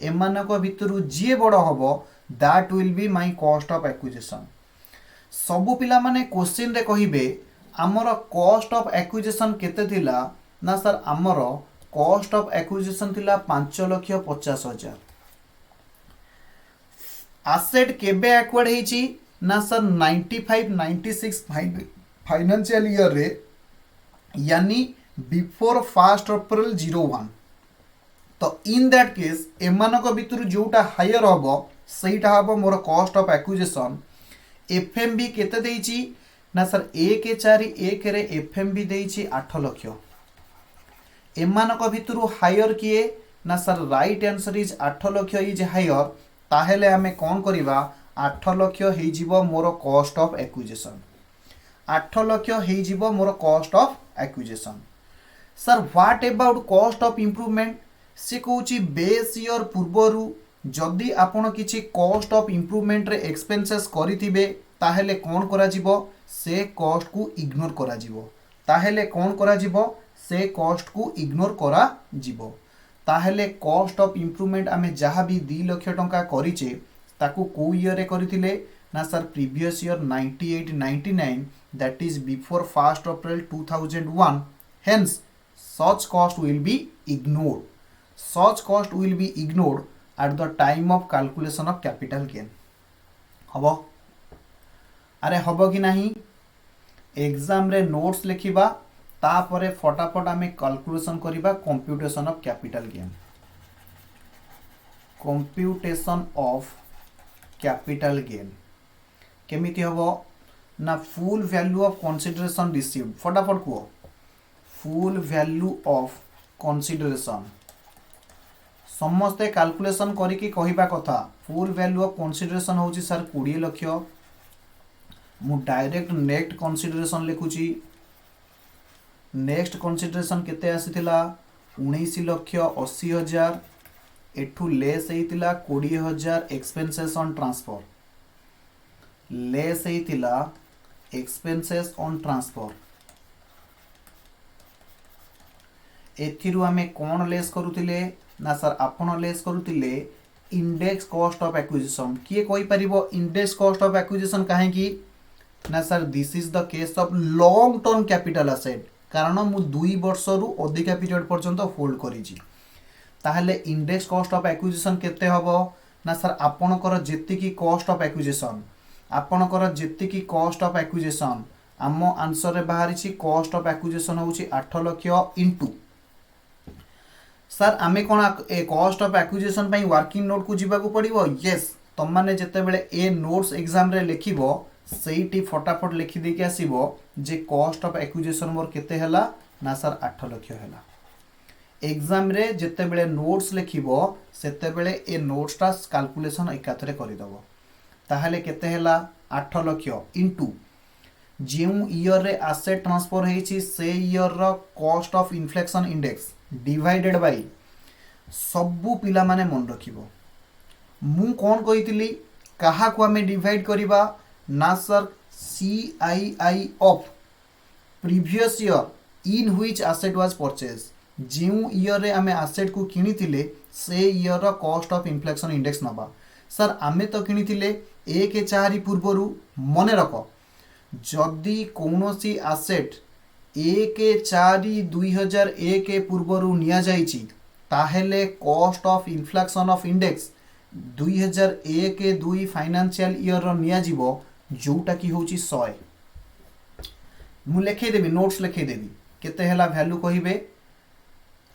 एमानक भितरु जे बड़ हबो that will be my cost of acquisition सबु पिला माने क्वेश्चन रे कहिबे हमर कॉस्ट ऑफ एक्विजिशन केते थिला ना सर हमर कॉस्ट ऑफ एक्विजिशन थिला 5,50,000 एसेट केबे एक्वायर्ड हेची ना सर 95-96 फाइनेंशियल ईयर रे यानी बिफोर 1 अप्रैल 01 तो इन दैट केस एमानक भितरु जोटा हायर हबो सेटा हबो more cost of acquisition FMV केते देइची ना सर 1/4/1 रे एफएमबी देइची 8 लाख एमानक भितरु हायर किए ना sir right answer is 8 lakh is higher ताहेले हमें कौन करिबा 8 लाख हे जिवो more cost of acquisition 8 lakh हे जिवो more cost of acquisition sir what about cost of improvement से कहूची बेस ईयर पूर्वरु जदि आपण किछि कॉस्ट ऑफ इंप्रूवमेंट रे एक्सपेंसेस करिथिबे ताहेले कोन करा जिवो से कॉस्ट को इग्नोर करा जिवो ताहेले कोन करा जिवो से कॉस्ट को इग्नोर करा जिवो ताहेले कॉस्ट ऑफ इंप्रूवमेंट आमे जहा भी 2 लाख टंका करिचे ताकू को ईयर रे करिथिले ना sir previous year 98-99 that is before 1 April 2001 hence such cost will be ignored at the time of calculation of capital gain हबो अरे हबो कि नहीं एग्जाम रे नोट्स लिखिबा तापरे फटाफट आमे कैलकुलेशन करिबा कंप्यूटेशन ऑफ कैपिटल गेन केमिति हबो ना full value of consideration received फटाफट को फुल वैल्यू ऑफ कंसीडरेशन समस्ते कैलकुलेशन करिकी कहिबा कथा फुल वैल्यू ऑफ कंसीडरेशन होची सर 20 लाख मु डायरेक्ट नेक्स्ट कंसीडरेशन लिखुची नेक्स्ट कंसीडरेशन केते आसीथिला 19,80,000 एठू लेस हेतिला 20,000 एक्सपेंसेस ऑन ट्रांसफर लेस हेतिला एक्सपेंसेस ऑन ट्रांसफर एथिरु आमे कोन लेस करूतिले ना सर आपण लेस करूतिले इंडेक्स कॉस्ट ऑफ एक्विजिशन किए कोई परिबो इंडेक्स कॉस्ट ऑफ एक्विजिशन काहे की ना sir this is the case of long term capital asset कारण मु 2 वर्ष रु अधिक पीरियड पर्यंत होल्ड करिछि ताहले इंडेक्स कॉस्ट ऑफ एक्विजिशन केते हबो ना सर आपणकर जेतिकी कॉस्ट ऑफ एक्विजिशन आपणकर जेतिकी कॉस्ट ऑफ एक्विजिशन आम आंसर रे बाहरिछि कॉस्ट ऑफ एक्विजिशन होछि 8 लाख इनटू सर आमे कोन ए कॉस्ट ऑफ एक्विजिशन पई वर्किंग नोट को जीवा को पड़िबो यस तुम माने जेते बेले ए नोट्स एग्जाम रे लिखिबो सेठी फटाफट लिखि दे के आसीबो जे कॉस्ट ऑफ एक्विजिशन मोर केते हला ना सर 8 लाख हला एग्जाम रे जेते बेले नोट्स लिखिबो सेते बेले ए नोट्स टा कैलकुलेशन एकाथरे करि दबो ताहले केते हला 8 लाख इनटू जेउ ईयर रे एसेट ट्रांसफर हेछि से ईयर रो cost of inflation index divided by सबु पिला माने मन रखिबो मु कोन कहितली कहा को हमें डिवाइड करिबा ना sir CII of previous year in which asset was purchase जेउ ईयर रे हमें एसेट को किनिथिले से ईयर रो कॉस्ट ऑफ इन्फ्लेशन इंडेक्स नबा सर आमे तो किनिथिले 1/4 पूर्वरु मने रखो जदि कौनसी एसेट 1/4/2001 पूर्वरु निया जाइछि ताहेले cost of inflation of index 2001-2 financial year रो निया जीवो जोटा की होची 100 मु लिखे देबी नोट्स लिखे देबी केते हला वैल्यू कहिबे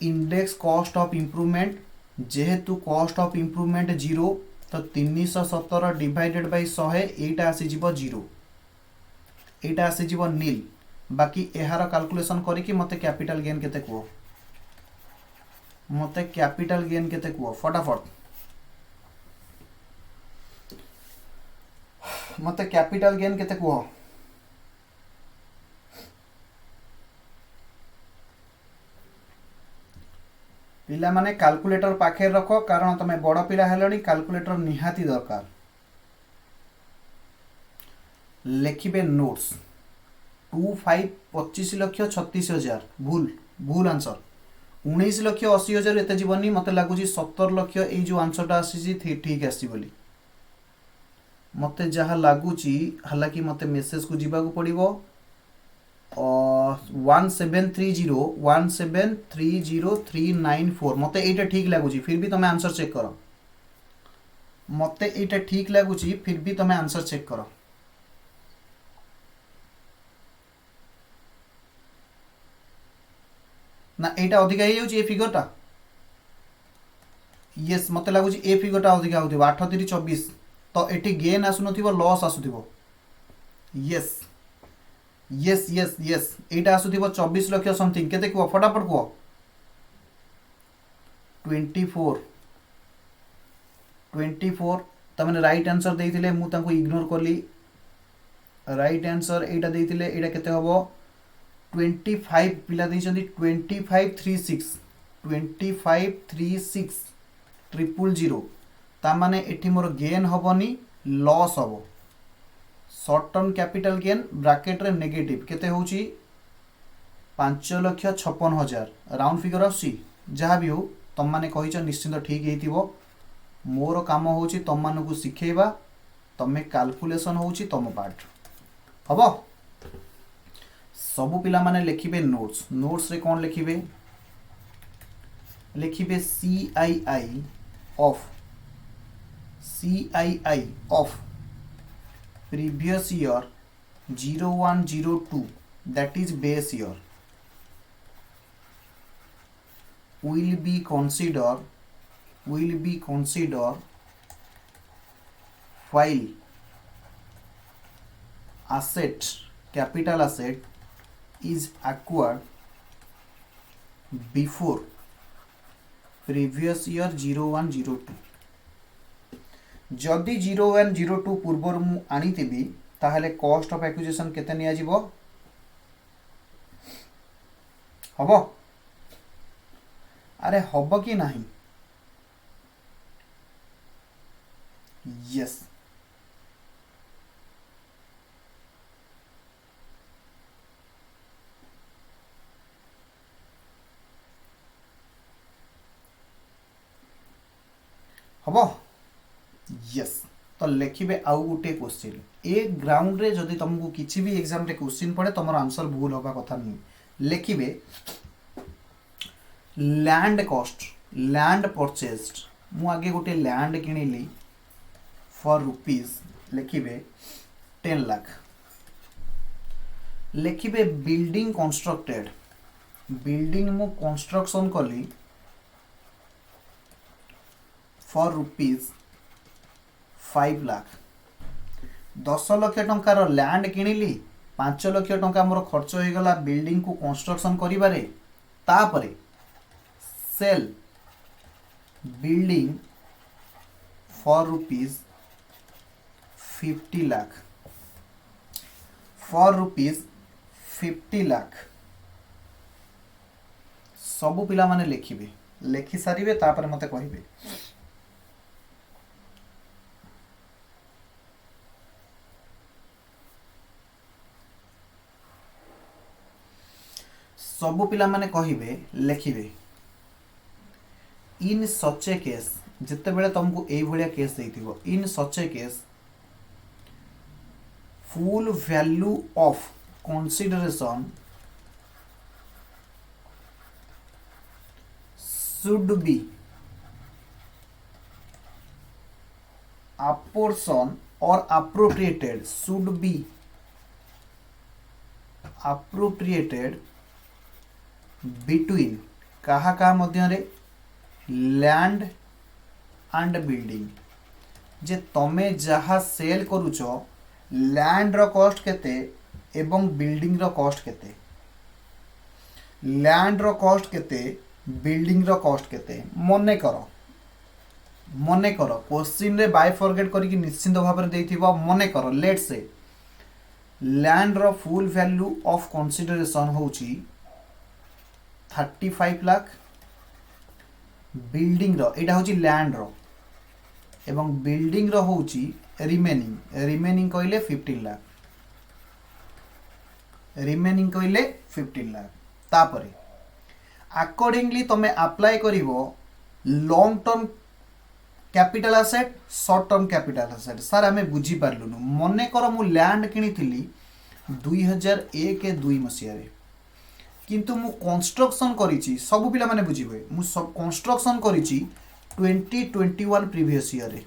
इंडेक्स कॉस्ट ऑफ इंप्रूवमेंट जेहेतु कॉस्ट ऑफ इम्प्रूवमेंट 0 तो 317 डिवाइडेड बाय 100 एटा आसीजिवो 0 एटा आसीजिवो नील बाकी एहार कैलकुलेशन करिकी मते कैपिटल गेन केते कुओ मते कैपिटल गेन केते कुओ फटाफट मते कैपिटल गेन केते कुओ पिला माने कैलकुलेटर पाखे रखो कारण तमे बड़ पिला हेलनी कैलकुलेटर निहाती दरकार लिखिबे नोट्स 25 लक्ष 36,000 भूल भूल आंसर 19 लक्ष 80,000 एते जीवनी मते लागुची 70 लक्ष ए जो आंसरटा आसी ठीक आसी बोली मते जहा लागुची हालांकि मते मेसेज को जीवा को पड़िबो 1730 मते एटा ठीक लागुची फिर भी तमे आंसर चेक करो मते एटा ठीक लागुची फिर भी तमे आंसर चेक करो ना एटा अधिका हे जाउची ए फिगरटा यस मते लागुची ए फिगरटा अधिका होथिबो 8 3 24 तो एटी गेन आसुनथिबो लॉस आसुथिबो यस यस यस यस एटा आसुथिबो 24 लक्ष समथिंग केते को फटाफट को 24 तमने राइट आंसर देइथिले मु तांको इग्नोर करली राइट आंसर एटा देइथिले एटा केते हबो 25 पिला देइछन्ती 2536 ट्रिपल 0 ता माने एठी मोर गेन हबनी लॉस हबो short term capital gain bracket रे नेगेटिव केते होउची 5,56,000 राउंड फिगर आसी जहाँ भी हो तम माने कहिछ निश्चित ठीक हेतिबो मोर काम होउची तम मानकु सिखेबा तमे कैलकुलेशन होउची तम पार्ट हबो सबु पिला माने लिखिबे नोट्स रे कोन लिखिबे CII of previous year 0102 that is base year will be considered while capital asset is acquired before previous year 0102 जदि 0102 पूर्वर मु आनीथिबी ताहले कॉस्ट ऑफ एक्विजिशन केते निया जिवो हबो अरे हबो कि नाही यस हबो यस तो लिखिबे आउ गोटे क्वेश्चन ए ग्राउंड रे जदि तुमको किछि भी एग्जाम रे क्वेश्चन पड़े तुमर आंसर भूल होबा कथा नहीं लिखिबे लैंड कॉस्ट लैंड परचेज्ड मु आगे गोटे लैंड किनिली फॉर रुपीस लिखिबे 10 लाख लिखिबे बिल्डिंग कंस्ट्रक्टेड बिल्डिंग मु कंस्ट्रक्शन कली फॉर रुपीस 5 लाख 10 लाख टंकार लैंड किनिली 5 लाख टंका मोर खर्च हो गला बिल्डिंग को कंस्ट्रक्शन करिबारे तापरे sale building for rupees 50 lakh for rupees 50 lakh सबु पिला माने लिखिबे लिखि सारिबे तापरे मते कहिबे सबु पिला माने कहिबे लिखिबे इन सच ए केस जिते बेले तुमको ए भलिया केस देइथिबो in such a case full value of consideration should be apportion or appropriated should be appropriated between कहा कहा मध्य रे लैंड एंड बिल्डिंग जे तमे जहाँ सेल करूच लैंड रो कॉस्ट केते एवं बिल्डिंग रो कॉस्ट केते लैंड रो कॉस्ट केते बिल्डिंग रो कॉस्ट केते मने करो क्वेश्चन रे बायफॉरगेट करके निश्चिंत भाव में देथिबो मने करो लेट से लैंड रो फुल वैल्यू ऑफ कंसीडरेशन होची 35 लाख बिल्डिंग रो एटा होची लैंड रो एवं बिल्डिंग रो होची रिमेनिंग कहले 15 लाख तापरे अकॉर्डिंगली तमे अप्लाई करिवो long term capital asset short term capital asset sir आमे बुझी पारलुनु मने कर मु लैंड किनिथिली 2001-2 मसिया रे किंतु मु कंस्ट्रक्शन करिछि सब पिला माने बुझिबे मु सब कंस्ट्रक्शन करिछि 2021 प्रीवियस ईयर रे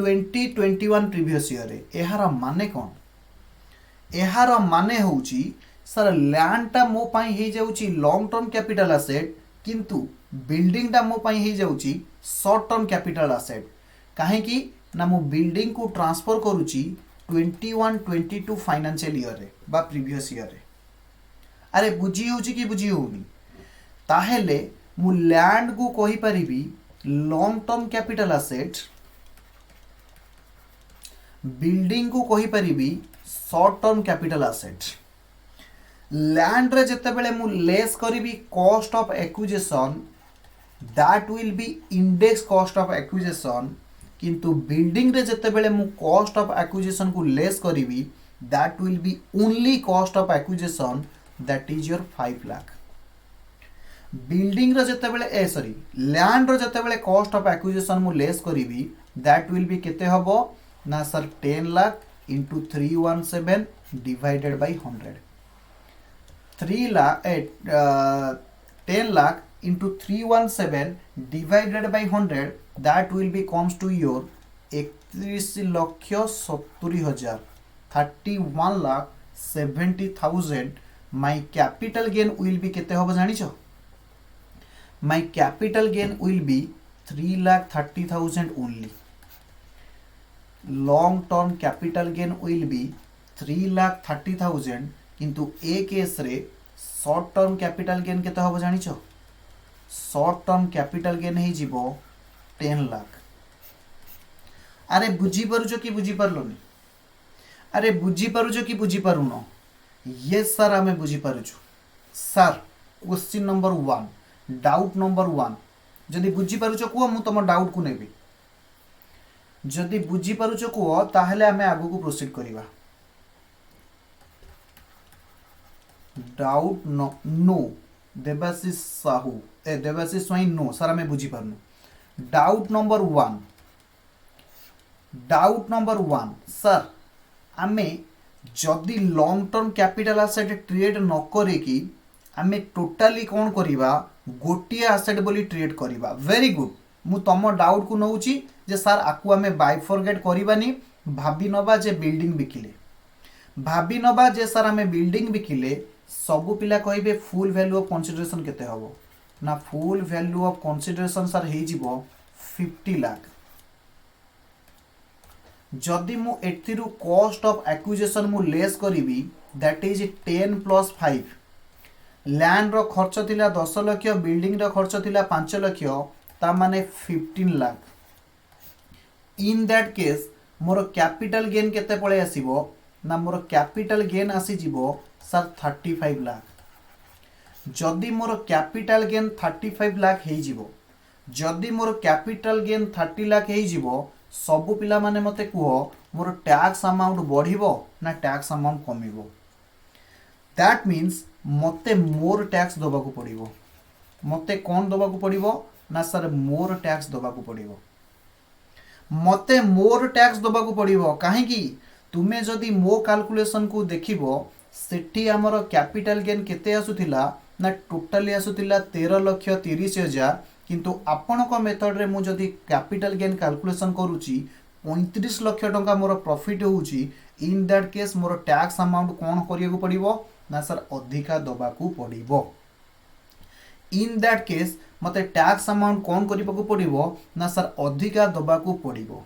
2021 प्रीवियस ईयर रे एहार माने कोन एहार माने होउची सर लैंड मो पाई हे जाउची लॉन्ग टर्म कैपिटल एसेट किंतु बिल्डिंग मो पाई हे जाउची शॉर्ट टर्म कैपिटल एसेट काहे कि ना मो बिल्डिंग को ट्रांसफर करूची 21-22 फाइनेंशियल ईयर रे बा प्रीवियस ईयर रे अरे बुझी होउची कि बुझी होउनी ताहेले मु लैंड को कहि परिबी long term capital asset building को कहि परिबी short term capital asset land रे जते बेले मु लेस करिबी cost of acquisition that will be index cost of acquisition किंतु बिल्डिंग रे जते बेले मु कॉस्ट ऑफ एक्विजिशन को लेस करिबी that will be only cost of acquisition that is your 5 lakh building रे जते बेले सॉरी लैंड रे जते बेले कॉस्ट ऑफ एक्विजिशन मु लेस करिबी दैट विल बी केते हबो ना sir 10 lakh into 317 divided by 100 10 lakh into 317 divided by 100 that will be comes to your 31,70,000 31,70,000 my capital gain will be केते होबो जानिछो my capital gain will be 3,30,000 only long term capital gain will be 3,30,000 किंतु ए केस रे शॉर्ट टर्म कैपिटल गेन केते होबो जानिछो शॉर्ट टर्म कैपिटल गेन हे जीवो 10 लाख अरे बुझी पारुछो कि बुझी पारलोनी अरे बुझी पारुछो कि बुझी पारुनो यस सर आमे बुझी पारुछु sir question number 1 doubt number 1 जदि बुझी पारुछो को मु तम डाउट को नेबी जदि बुझी पारुछ कुह ताहले आमे आगु को प्रोसीड करिवा doubt no Debashish Sahu Debashish Swain no sir आमे बुझी पारनु डाउट नंबर 1 सर आमे जदि long term capital asset trade न करे कि आमे टोटाली कोन करिवा गोटिए एसेट बोली ट्रेड करिवा वेरी गुड मु तम डाउट को नउची जे सर आकु आमे बायफॉरगेट करिबानी भाबी नबा जे बिल्डिंग बिकिले भाबी नबा जे सर आमे बिल्डिंग बिकिले सबु पिला कहिबे फुल वैल्यू ऑफ कंसीडरेशन केते हबो ना full value of consideration sir हे जिवो 50 लाख जदि मु एथिरु कॉस्ट ऑफ एक्विजिशन मु लेस करिवि दैट इज 10 + 5 लैंड रो खर्च थिला 10 लाख बिल्डिंग रो खर्च थिला 5 लाख ता माने 15 लाख इन that case more capital gain केते पळे आसीबो ना मोर कैपिटल गेन आसी जिवो सर 35 लाख जदि मोर कैपिटल गेन 35 लाख हे जिवो जदि मोर कैपिटल गेन 30 लाख हे जिवो सबु पिला माने मते कुहो मोर टैक्स अमाउंट बढ़िबो ना टैक्स अमाउंट कमिबो दैट मीन्स मते मोर टैक्स दबा को पड़िबो मते कोन दबा को पड़िबो ना सर मोर टैक्स दबा को पड़िबो मते मोर टैक्स दबा को पड़िबो काहे कि तुमे जदि मो कैलकुलेशन को देखिबो सेठी हमर कैपिटल गेन केते आसुथिला ना टोटली आसुथिला 13,30,000 किंतु आपण को मेथड रे मु जदि कैपिटल गेन कैलकुलेशन करूची 35 लाख टंका मोर प्रॉफिट होउची in that case more tax amount कोन करिया को पड़िबो ना सर अधिका दबा को पड़िबो इन दैट केस मते टैक्स अमाउंट कौन करने पड़ो ना सर अधिका दबाकू पड़ो।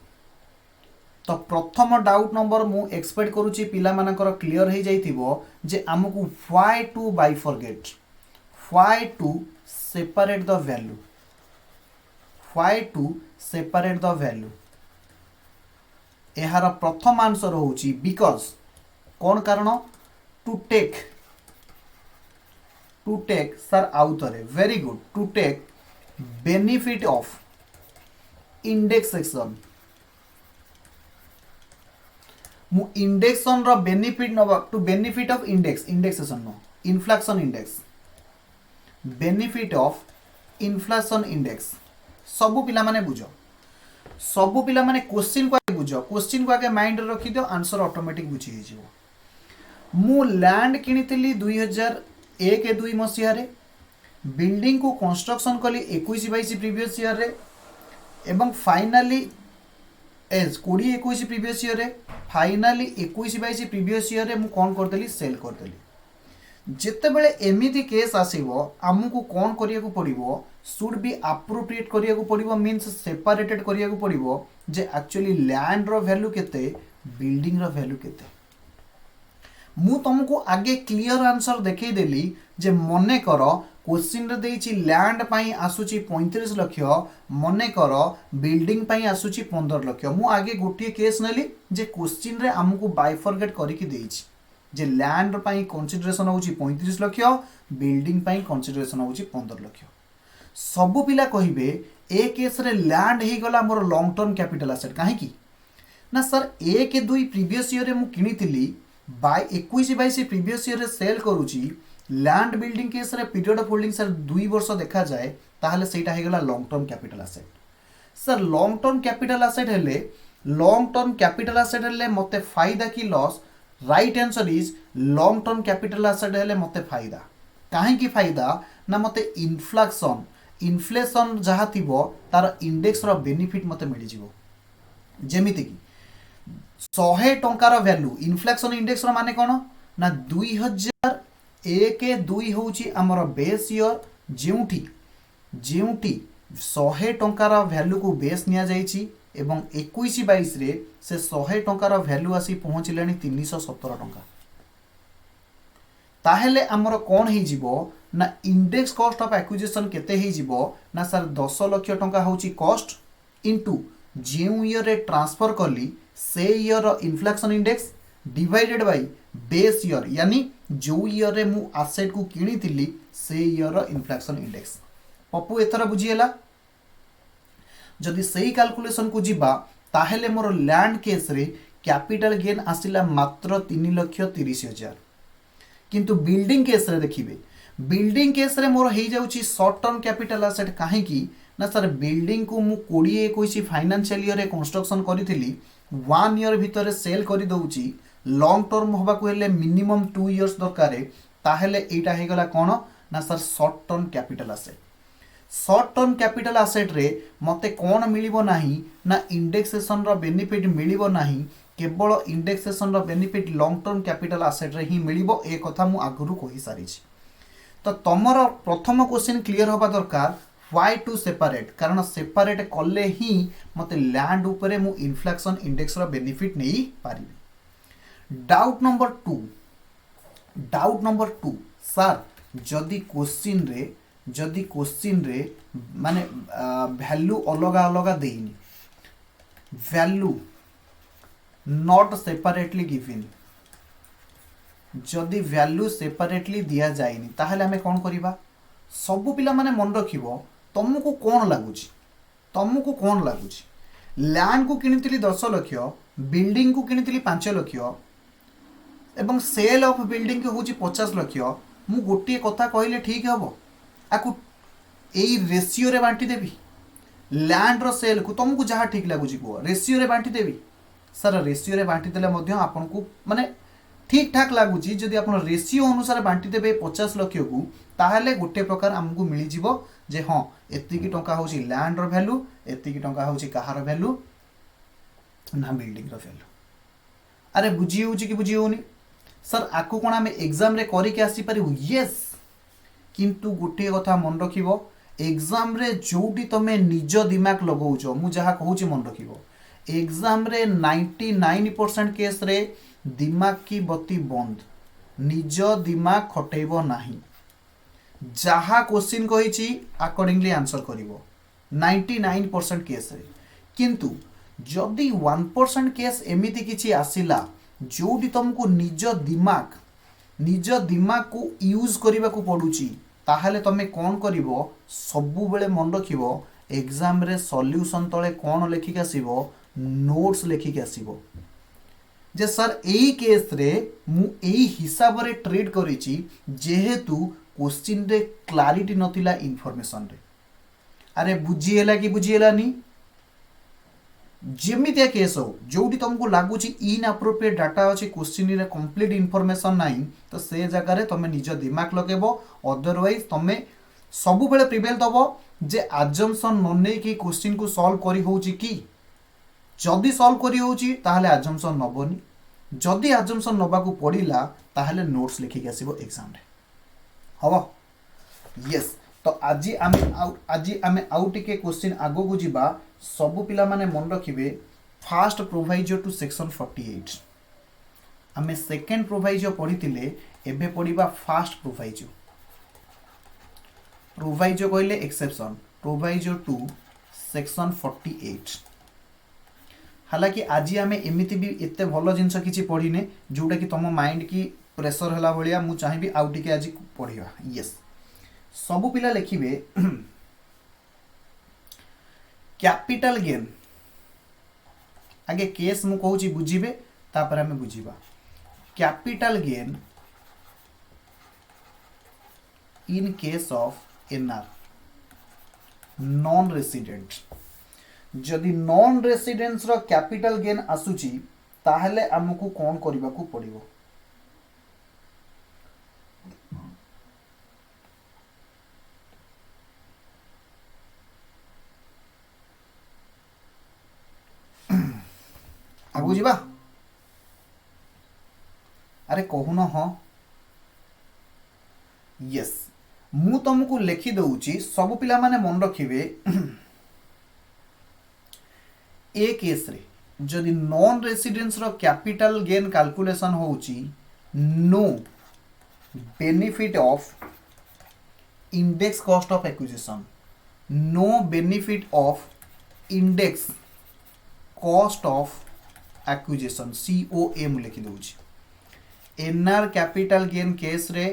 तो प्रथम डाउट नंबर मु एक्सपेक्ट करुच्ची पिला मानकर क्लियर हो जाइथिबो जे आमको why to bifurcate, why to separate the value, why to separate the value. यार प्रथम आंसर होची बिकॉज कौन कारण टू टेक सर आउथरे very good to take benefit of indexation. मु इंडेक्सन रो बेनिफिट नबा to benefit of indexation no inflation index, benefit of inflation index. सबु पिला माने बुझो, सबु पिला माने क्वेश्चन को आगे बुझो, क्वेश्चन को आगे माइंड रे रखि दियो, आंसर ऑटोमेटिक बुझी हे जिवो। मु लैंड किनितली 2001-2 मसिया रे, बिल्डिंग को कंस्ट्रक्शन कली 21-22 प्रीवियस ईयर रे, एवं फाइनली 20-21 प्रीवियस ईयर रे, फाइनली 21-22 प्रीवियस ईयर रे मु कोन करदेली सेल करदेली। जितेबले एमिति केस आसीबो आमको कौन करिया पड़ो शुड बी अप्रोप्रिएट करिया पड़ो, मीन्स सेपरेटेड करिया पड़ो जे एक्चुअली लैंड रो वैल्यू केते, बिल्डिंग रो वैल्यू केते। मु तुमको आगे क्लियर आंसर देखई देली जे मने कर क्वेश्चन रे देइछि लैंड पई आसुची 35 लाख, मने कर बिल्डिंग पई आसुची 15 लाख। मु आगे गोटे केस नेली जे क्वेश्चन रे हमको बाइफरगेट करिकि देइछि जे लैंड पाई कंसीडरेशन होची 35 लाख, बिल्डिंग पाई कंसीडरेशन होची 15 लाख। सबु पिला कहिबे ए केस रे लैंड हे गला more long term capital asset काहे की ना सर 1-2 प्रीवियस ईयर रे मु किनितिली बाय 21-22 प्रीवियस ईयर रे सेल करूची। लैंड बिल्डिंग केस रे पीरियड ऑफ होल्डिंग सर 2 वर्ष देखा जाए ताहले सेटा हे गला long term capital asset. Sir long term capital asset हेले, लॉन्ग टर्म कैपिटल एसेट हेले मते फायदा की loss? Right answer is long term capital asset हेले मते फायदा। काहे की फायदा ना मते इन्फ्लेशन जहाँ थिबो तार इंडेक्स रो बेनिफिट मते मिल जिवो। जेमिति की 100 टंकार वैल्यू इन्फ्लेशन इंडेक्स रो माने कोन ना 2001-2 होची हमर बेस ईयर, जेउठी 100 टंकार वैल्यू को बेस निया जाईची एवं 21-22 रे से 100 टंकार वैल्यू आसी पहुँचलानी 317 टंका। ताहेले हमर कौन ही जिवो ना इंडेक्स कॉस्ट ऑफ एक्विजिशन केते ही जिवो ना सर 10 लाख टंका होची कॉस्ट इनटू जेउ ईयर रे ट्रांसफर करली से year inflation index divided by base year, यानी जो ईयर रे मु एसेट को किनितिली से ईयर इन्फ्लेशन इंडेक्स। पप्पू एथरा बुझिएला? जदि सही कैलकुलेशन को जीवा ताहेले मोर लैंड केस रे कैपिटल गेन आसिला मात्र 3,30,000, किंतु बिल्डिंग केस रे देखिबे बिल्डिंग केस रे मोर हेई जाउची शॉर्ट टर्म कैपिटल एसेट। काहे की ना सर बिल्डिंग को मु 20-21 फाइनेंशियल ईयर रे कंस्ट्रक्शन करिथिली, 1 ईयर भितर सेल करि दउची। लॉन्ग टर्म होबा को हेले मिनिमम 2 इयर्स दरकारे, ताहेले एटा हे गला कोन ना sir short term capital asset. Short term capital asset रे मते कौन मिलिबो नाही ना इंडेक्सेशन रो बेनिफिट मिलिबो नाही, केवल इंडेक्सेशन रो benefit long term capital asset रे ही मिलिबो। ए कथा मु आगुरु कहि सारी छी। तो तमर प्रथम क्वेश्चन क्लियर होबा दरकार व्हाई टू सेपरेट, कारण सेपरेट कले ही मते लैंड ऊपर मु इन्फ्लेशन इंडेक्स रो बेनिफिट नै पारिबी। डाउट नंबर 2 सर जदि क्वेश्चन रे माने वैल्यू अलग अलग देइनी, वैल्यू नॉट सेपरेटली गिवन, जदि वैल्यू सेपरेटली दिया जाइनी ताहले हमें कौन करिबा? सबु पिला माने मन रखिबो तुमको कौन लागुची लैंड को किनितिली 10 लाख, बिल्डिंग को किनितिली 5 लाख एवं सेल ऑफ बिल्डिंग के होची 50 लाख। मु गोटे कथा कहले ठीक हबो? आकु एई रेशियो रे बांटी देबी, लैंड रो सेल को तुमको जहाँ ठीक लगुच रेशियो रे बांटी देबी। सर रेशियो रे बांटी देले मध्य आपन को माने ठीक ठाक लगुच। जदि आप रेशियो अनुसार बांटी देबे 50 लाख को ताहले गोटे प्रकार आमको मिल जिवो जे हाँ एतिकी टंका होची लैंड रो वैल्यू, एतिकी टंका होची कहार वैल्यू ना बिल्डिंग रो वैल्यू। अरे बुझी होची कि बुझी होनी? सर आकु कोन आमे एग्जाम रे करी के आसी पारिबु? यस किंतु गोटे कथा मन रखिबो एग्जाम रे जोटी तमे निज दिमाग लगाउछ मु जहा कहूची मन रखिबो एग्जाम रे 99% केस रे दिमाग की बत्ती बंद निज दिमाग खटेइबो नाही जहा क्वेश्चन कहिची अकॉर्डिंगली आंसर करिवो 99% केस रे किंतु जदि 1% केस एमिति किछि आसिला जोटी तुमको निज दिमाग को यूज करने को पड़ुची ताहले तमे कौन करिवो सबु बेले मन रखिवो एग्जाम रे सॉल्यूशन तले कौन लेखिक आसीबो नोट्स लेखिक आसीबो जे सर एई केस रे मु एई हिसाब रे ट्रेड करिची जेहेतु क्वेश्चन रे क्लैरिटी नथिला इन्फॉर्मेशन रे अरे बुझिएला कि बुझिएलानी जेमितिया केस हो जोटी तुमको लगुच इनअप्रोप्रिएट डाटा अच्छी क्वेश्चन रे कंप्लीट इनफॉरमेशन नहीं तो से जगह रे तुम निज दिमाग लगेबो अदरवाइज तुम सबु बेले प्रिवेल दबो जे अजम्पशन न नै कि क्वेश्चन को सॉल्व करी होउची कि जदि सॉल्व करी होउची ताहले अजम्पशन नबनी जदि अजम्पशन नबा को पड़िला ताहले नोट्स लिखिक आसीबो एग्जाम रे हबो यस तो आज आमे आउ टिके क्वेश्चन आगो को जिबा सबु पिला माने मन रखिबे फास्ट प्रोवाइजर टू सेक्शन 48 आमे सेकंड प्रोवाइजर पढ़ितिले एबे पढ़िबा फास्ट प्रोवाइजर कहले एक्सेप्शन प्रोवाइजर टू सेक्शन 48 हालांकि आज आमे एमिति भी एते भलो जिंस किछि पढ़िने जोटा कि तम माइंड की प्रेशर हला भलिया मु चाहिबी आउ टिके आज पढ़िबा यस सबु पिला लिखिबे कैपिटल गेन आगे केस मु कहूची बुझिबे तापर हमें बुझिबा capital gain in case of NR non resident जदि नॉन रेसिडेंट्स रो कैपिटल गेन आसुची ताहले हमकु कोन करिबा को पड़िबो आगु जीवा अरे कहून हाँ यस मु तुमको लिखि दउची सब पिला माने मन रखिबे ए केस रे जदि नॉन रेसिडेंस रो कैपिटल गेन कैलकुलेशन होउची no benefit of index cost of acquisition no benefit of index cost of acquisition COA मु लिखि दउची एनआर कैपिटल गेन केस रे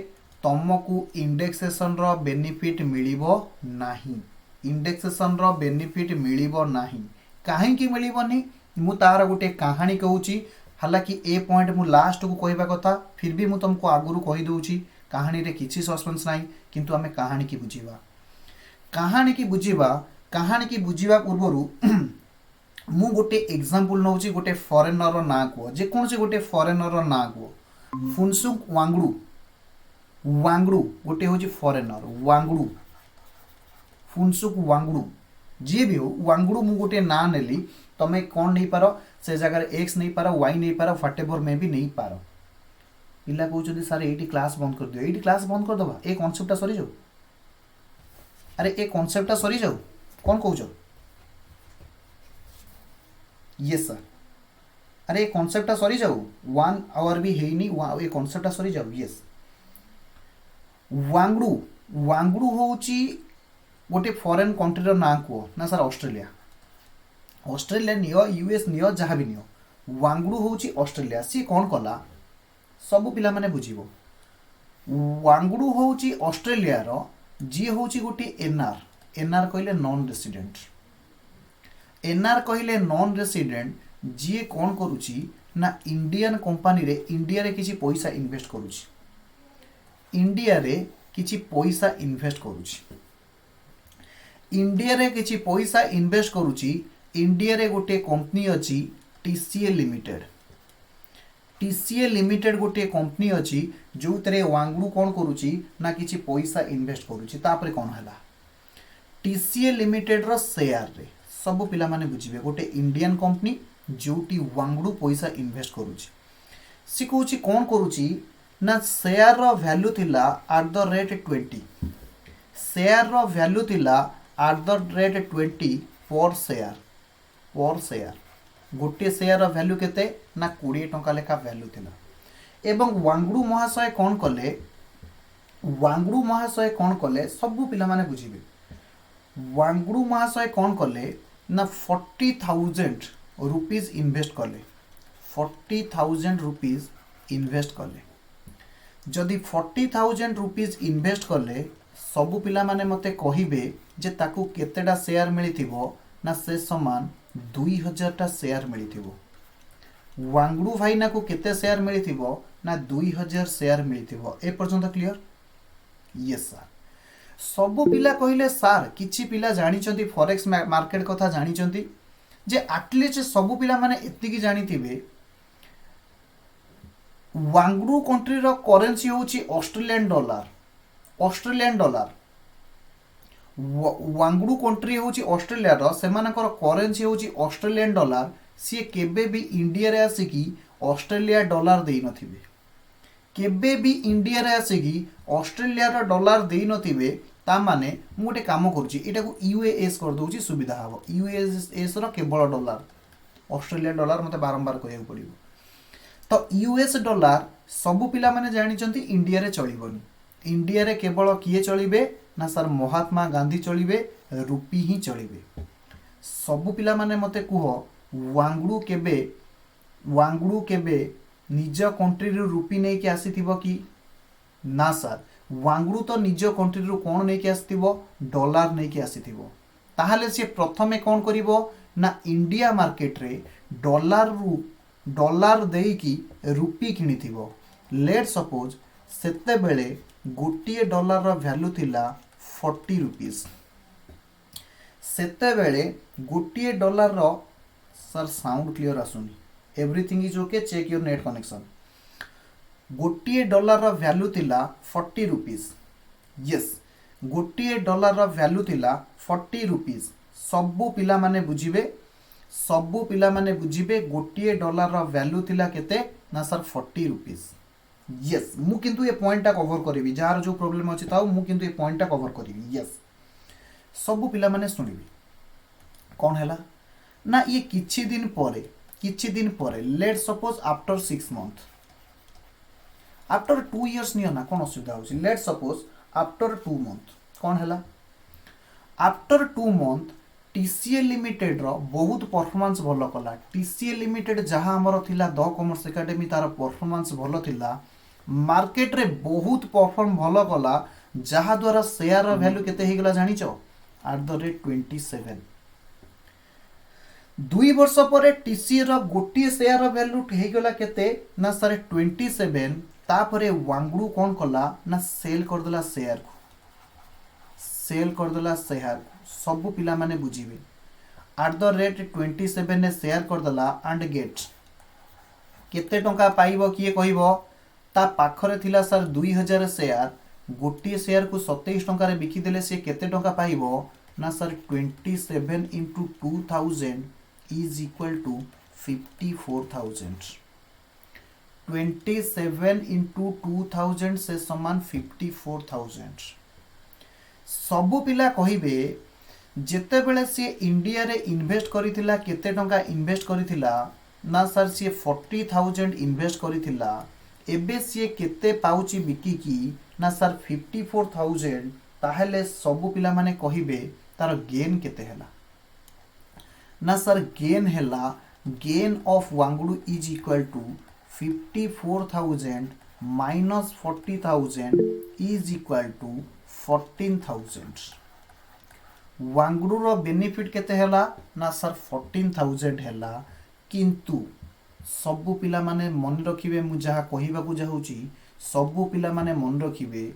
तुमको इंडेक्सेशन रो बेनिफिट मिलिबो नाही इंडेक्सेशन रो बेनिफिट मिलिबो नाही काहे कि मिलिबोनी मु तार गोटे कहानी कहूची हालांकि ए पॉइंट मु लास्ट को कहबा कथा फिर भी मु तुमको आगुरु कहि दउची कहानी रे किछि सस्पेंस नाही किंतु हमें कहानी की बुझीबा पूर्वरु मु गोटे एग्जांपल नउची गोटे फॉरेनर रो ना को जे कोन से गोटे फॉरेनर रो ना को फुनसुक वांगडू गोटे होची फॉरेनर वांगडू फुनसुक वांगडू जे भी हो वांगडू मु गोटे ना नेली तमे कोन नहीं पारो से जगह एक्स नहीं पारो वाई नहीं पारो व्हाटएवर में भी नहीं पारो पिला कहउछथि सर एटी क्लास बंद कर दियो एटी क्लास बंद कर दबा ए कांसेप्टटा सरी जाऊ अरे ए कांसेप्टटा सरी जाऊ कोन कहउछो यस सर अरे कॉन्सेप्ट सरी जाऊ 1 आवर भी हेनी ए कॉन्सेप्ट सरी जाऊ यस वांगडू होची गोटे फॉरेन कंट्री रो ना को ना sir Australia neo US neo जहाँ भी नियो वांगडू होची ऑस्ट्रेलिया सी कौन कला सब पिला माने बुझिबो वांगडू होची ऑस्ट्रेलिया रो जी होची गोटे एनआर कहले नॉन रेसिडेंट एनआर कहले नॉन रेसिडेंट जी कौन करुची ना इंडियन कंपनी रे इंडिया रे किछि पैसा इन्वेस्ट करुची इंडिया रे किछि पैसा इन्वेस्ट करुची इंडिया रे किछि पैसा इन्वेस्ट करुची इंडिया रे गोटे कंपनी अछि टीसीए लिमिटेड गोटे कंपनी अछि जो तरे वांगडू कौन करुची ना किछि पैसा इन्वेस्ट करुची तापरे कौन हला टीसीए लिमिटेड रो शेयर रे सब पिला माने बुझिबे गोटे इंडियन कंपनी जोटी वांगडू पैसा इन्वेस्ट करुची सी कहूची कौन करुची ना शेयर रो वैल्यू थिला एट द रेट 20 शेयर रो वैल्यू थिला at the rate 20 per share गोटे शेयर वैल्यू केते ना 20 टंका लेखा वैल्यू थिला एवं वांगड़ू महाशय कौन कले वांगड़ू महाशय कौन कले सबू पिला माने बुझिबे वांगड़ू महाशय कौन कले ना 40,000 रुपीज इन्वेस्ट कले 40,000 रुपीज इन्वेस्ट कले जदि 40,000 रुपीज इन्वेस्ट कले सबू पिला माने मते कहिबे जे ताकू केतेटा शेयर मिलिथिबो ना से समान 2000 टा शेयर मिलिथिबो वांगड़ू भाईना को केते शेयर मिलिथिबो ना 2000 शेयर मिलिथिबो ए पर्यंत क्लियर यस सर सबू पिला कहिले सर किछि पिला जानिचंती फॉरेक्स मार्केट कथा जानिचंती जे एटलीस्ट सबू पिला माने एतिकी जानिथिबे वांगड़ू कंट्री रो करेंसी होची ऑस्ट्रेलियन डॉलर वांगड़ू कंट्री होची ऑस्ट्रेलिया रो सेमानकर करेंसी होची ऑस्ट्रेलियन डॉलर सी केबे भी इंडिया रे आसिकी ऑस्ट्रेलिया डॉलर देई नथिबे केबे भी इंडिया रे आसिकी ऑस्ट्रेलिया रो डॉलर देई नथिबे ता माने मु गोटे काम करूची एटा को यूएस कर दोची सुविधा हबो यूएस रो केवल डॉलर ऑस्ट्रेलिया डॉलर मते बारंबार कहया पड़िबो तो यूएस डॉलर सबु पिला माने जानिचंती इंडिया रे चलिबोनी इंडिया रे केवल किए चलिबे ना सर महात्मा गांधी चलिबे रूपी ही चलिबे सबु पिला माने मते कुह वांगड़ू केबे निज कंट्री रो रूपी नै के आसीथिबो कि ना सर वांगड़ू तो निज कंट्री रो कोन नै के आसीथिबो डॉलर नै के आसीथिबो ताहाले से प्रथमे कोन करिवो ना इंडिया मार्केट रे डॉलर देई की रूपी किनिथिबो लेट सपोज सेते बेले गोटे डॉलर रो वैल्यू थिला 40 रुपीस सेते बेले गोटे डॉलर रो सर साउंड क्लियर आसुनी everything is okay check your net connection गोटे डॉलर रो वैल्यू थिला 40 रुपीस यस गोटे डॉलर रो वैल्यू थिला 40 रुपीस सबु पिला माने बुझिबे गोटे डॉलर रो वैल्यू थिला केते ना सर 40 रुपीस यस मु किंतु ये पॉइंट टा कवर करिवि जार जो प्रॉब्लम अछि ताऊ मु किंतु ये पॉइंट टा कवर करिवि यस सबु पिला माने सुनिबि कोन हैला ना ये किछि दिन परे let suppose after 6 month after 2 years neo ना कोन असुविधा होछि लेट सपोज आफ्टर 2 मंथ कोन हैला आफ्टर 2 मंथ टीसीए लिमिटेड रो बहुत परफॉर्मेंस भलो कला टीसीए लिमिटेड जहां हमर थिला द कॉमर्स एकेडमी तार परफॉर्मेंस भलो थिला मार्केट रे बहुत परफॉर्म भलो कला जहां द्वारा शेयर रो वैल्यू केते हे गेला जानि छो @27 2 वर्ष पर टीसीए रो गोटी शेयर रो वैल्यू हे गेला केते ना सर 27 तापरे वांगड़ू कोन कला ना सेल कर देला शेयर सबु पिला माने बुझिबे @27 ने शेयर कर देला एंड गेट केते टंका पाइबो किए कहिबो ता पाखरे थिला सर 2000 शेयर गोटी शेयर को 27 टंका रे बिकी देले से केते टंका पाइबो ना sir 27 into 2000 is equal to 54,000 27 into 2000 से समान 54,000 सबु पिला कहिबे जेते बेले से इंडिया रे इन्वेस्ट करिथिला केते टंका इन्वेस्ट करिथिला ना सर से 40,000 इन्वेस्ट करिथिला एबे से केते पाउची बिकी की ना सर 54,000 ताहेले सबु पिला माने कहिबे तार गेन केते हैला ना सर गेन हैला gain of Wangdu is equal to 54,000 minus 40,000 is equal to 14,000 Wangdu रो बेनिफिट केते हैला ना सर 14,000 हैला किंतु सबु पिला माने मन रखिबे मु जहा कहिबा को जाउची सबु पिला माने मन रखिबे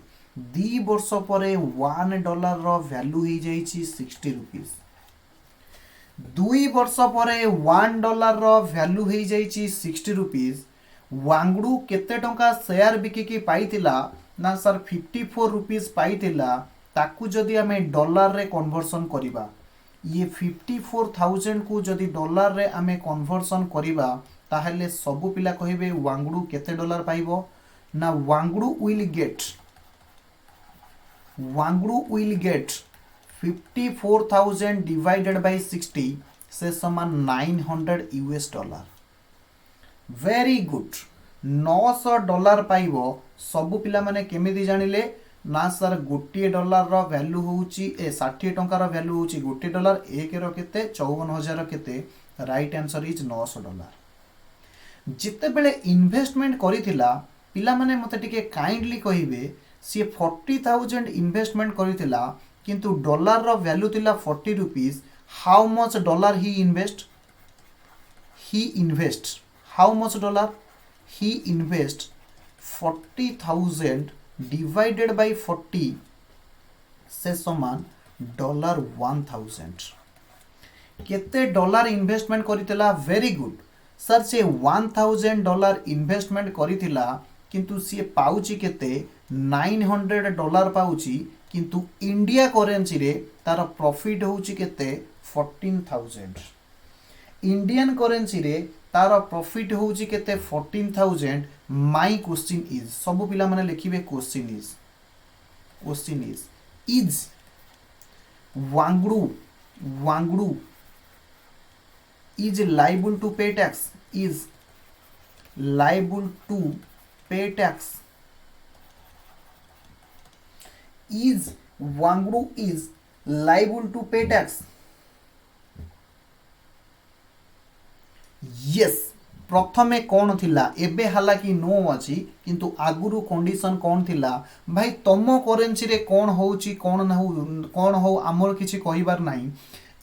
2 वर्ष परे $1 रो वैल्यू ही जाईची 60 रुपीस 2 वर्ष परे $1 रो वैल्यू ही जाईची 60 रुपीस वांगड़ू केते टंका शेयर बिकिकी पाइतिला ना सर 54 रुपीस पाइतिला ताकू जदि हमें डॉलर रे कन्वर्सन करिबा ये 54,000 को जदि डॉलर रे हमें कन्वर्सन करिबा ताहले सबु पिला कहिबे वांगड़ू केते डॉलर पाइबो ना Wangdu will get 54,000 divided by 60 से समान 900 यूएस डॉलर। Very good. $900 पाइब। सबु पिला माने केमिति जानिले ना सर गोटे डॉलर रो वैल्यू होउची 60 टंकार वैल्यू होउची गोटे डॉलर। एक रो केते 54,000 केते। Right answer is $900। जिते बेले इन्वेस्टमेंट करिथिला पिला माने मते टिके काइंडली कहिबे सी 40,000 इन्वेस्टमेंट करिथिला किंतु डॉलर रो वैल्यू थिला 40 rupees. How much dollar he invest? How much dollar? He invest 40,000 divided by 40 से समान $1,000। केते डॉलर इन्वेस्टमेंट करितला? वेरी गुड सर से $1,000 इन्वेस्टमेंट करितला किंतु सी पाउची केते $900 पाउची किंतु इंडिया करेंसी रे तार प्रॉफिट होउची केते 14,000। इंडियन करेंसी रे तार प्रॉफिट होउची केते 14,000। माय क्वेश्चन इज सब पिला माने लिखिबे question is Wangdu is liable to pay tax? Is liable to pay tax? Is Wangdu is liable to pay tax? Yes। प्रथमे कौन थिला एबे हालाकि नो अछि किंतु आगुरु कंडीशन कौन थिला भाई तम करेंसी रे कौन होउची कौन हो आमर किछि कहिबार नाही।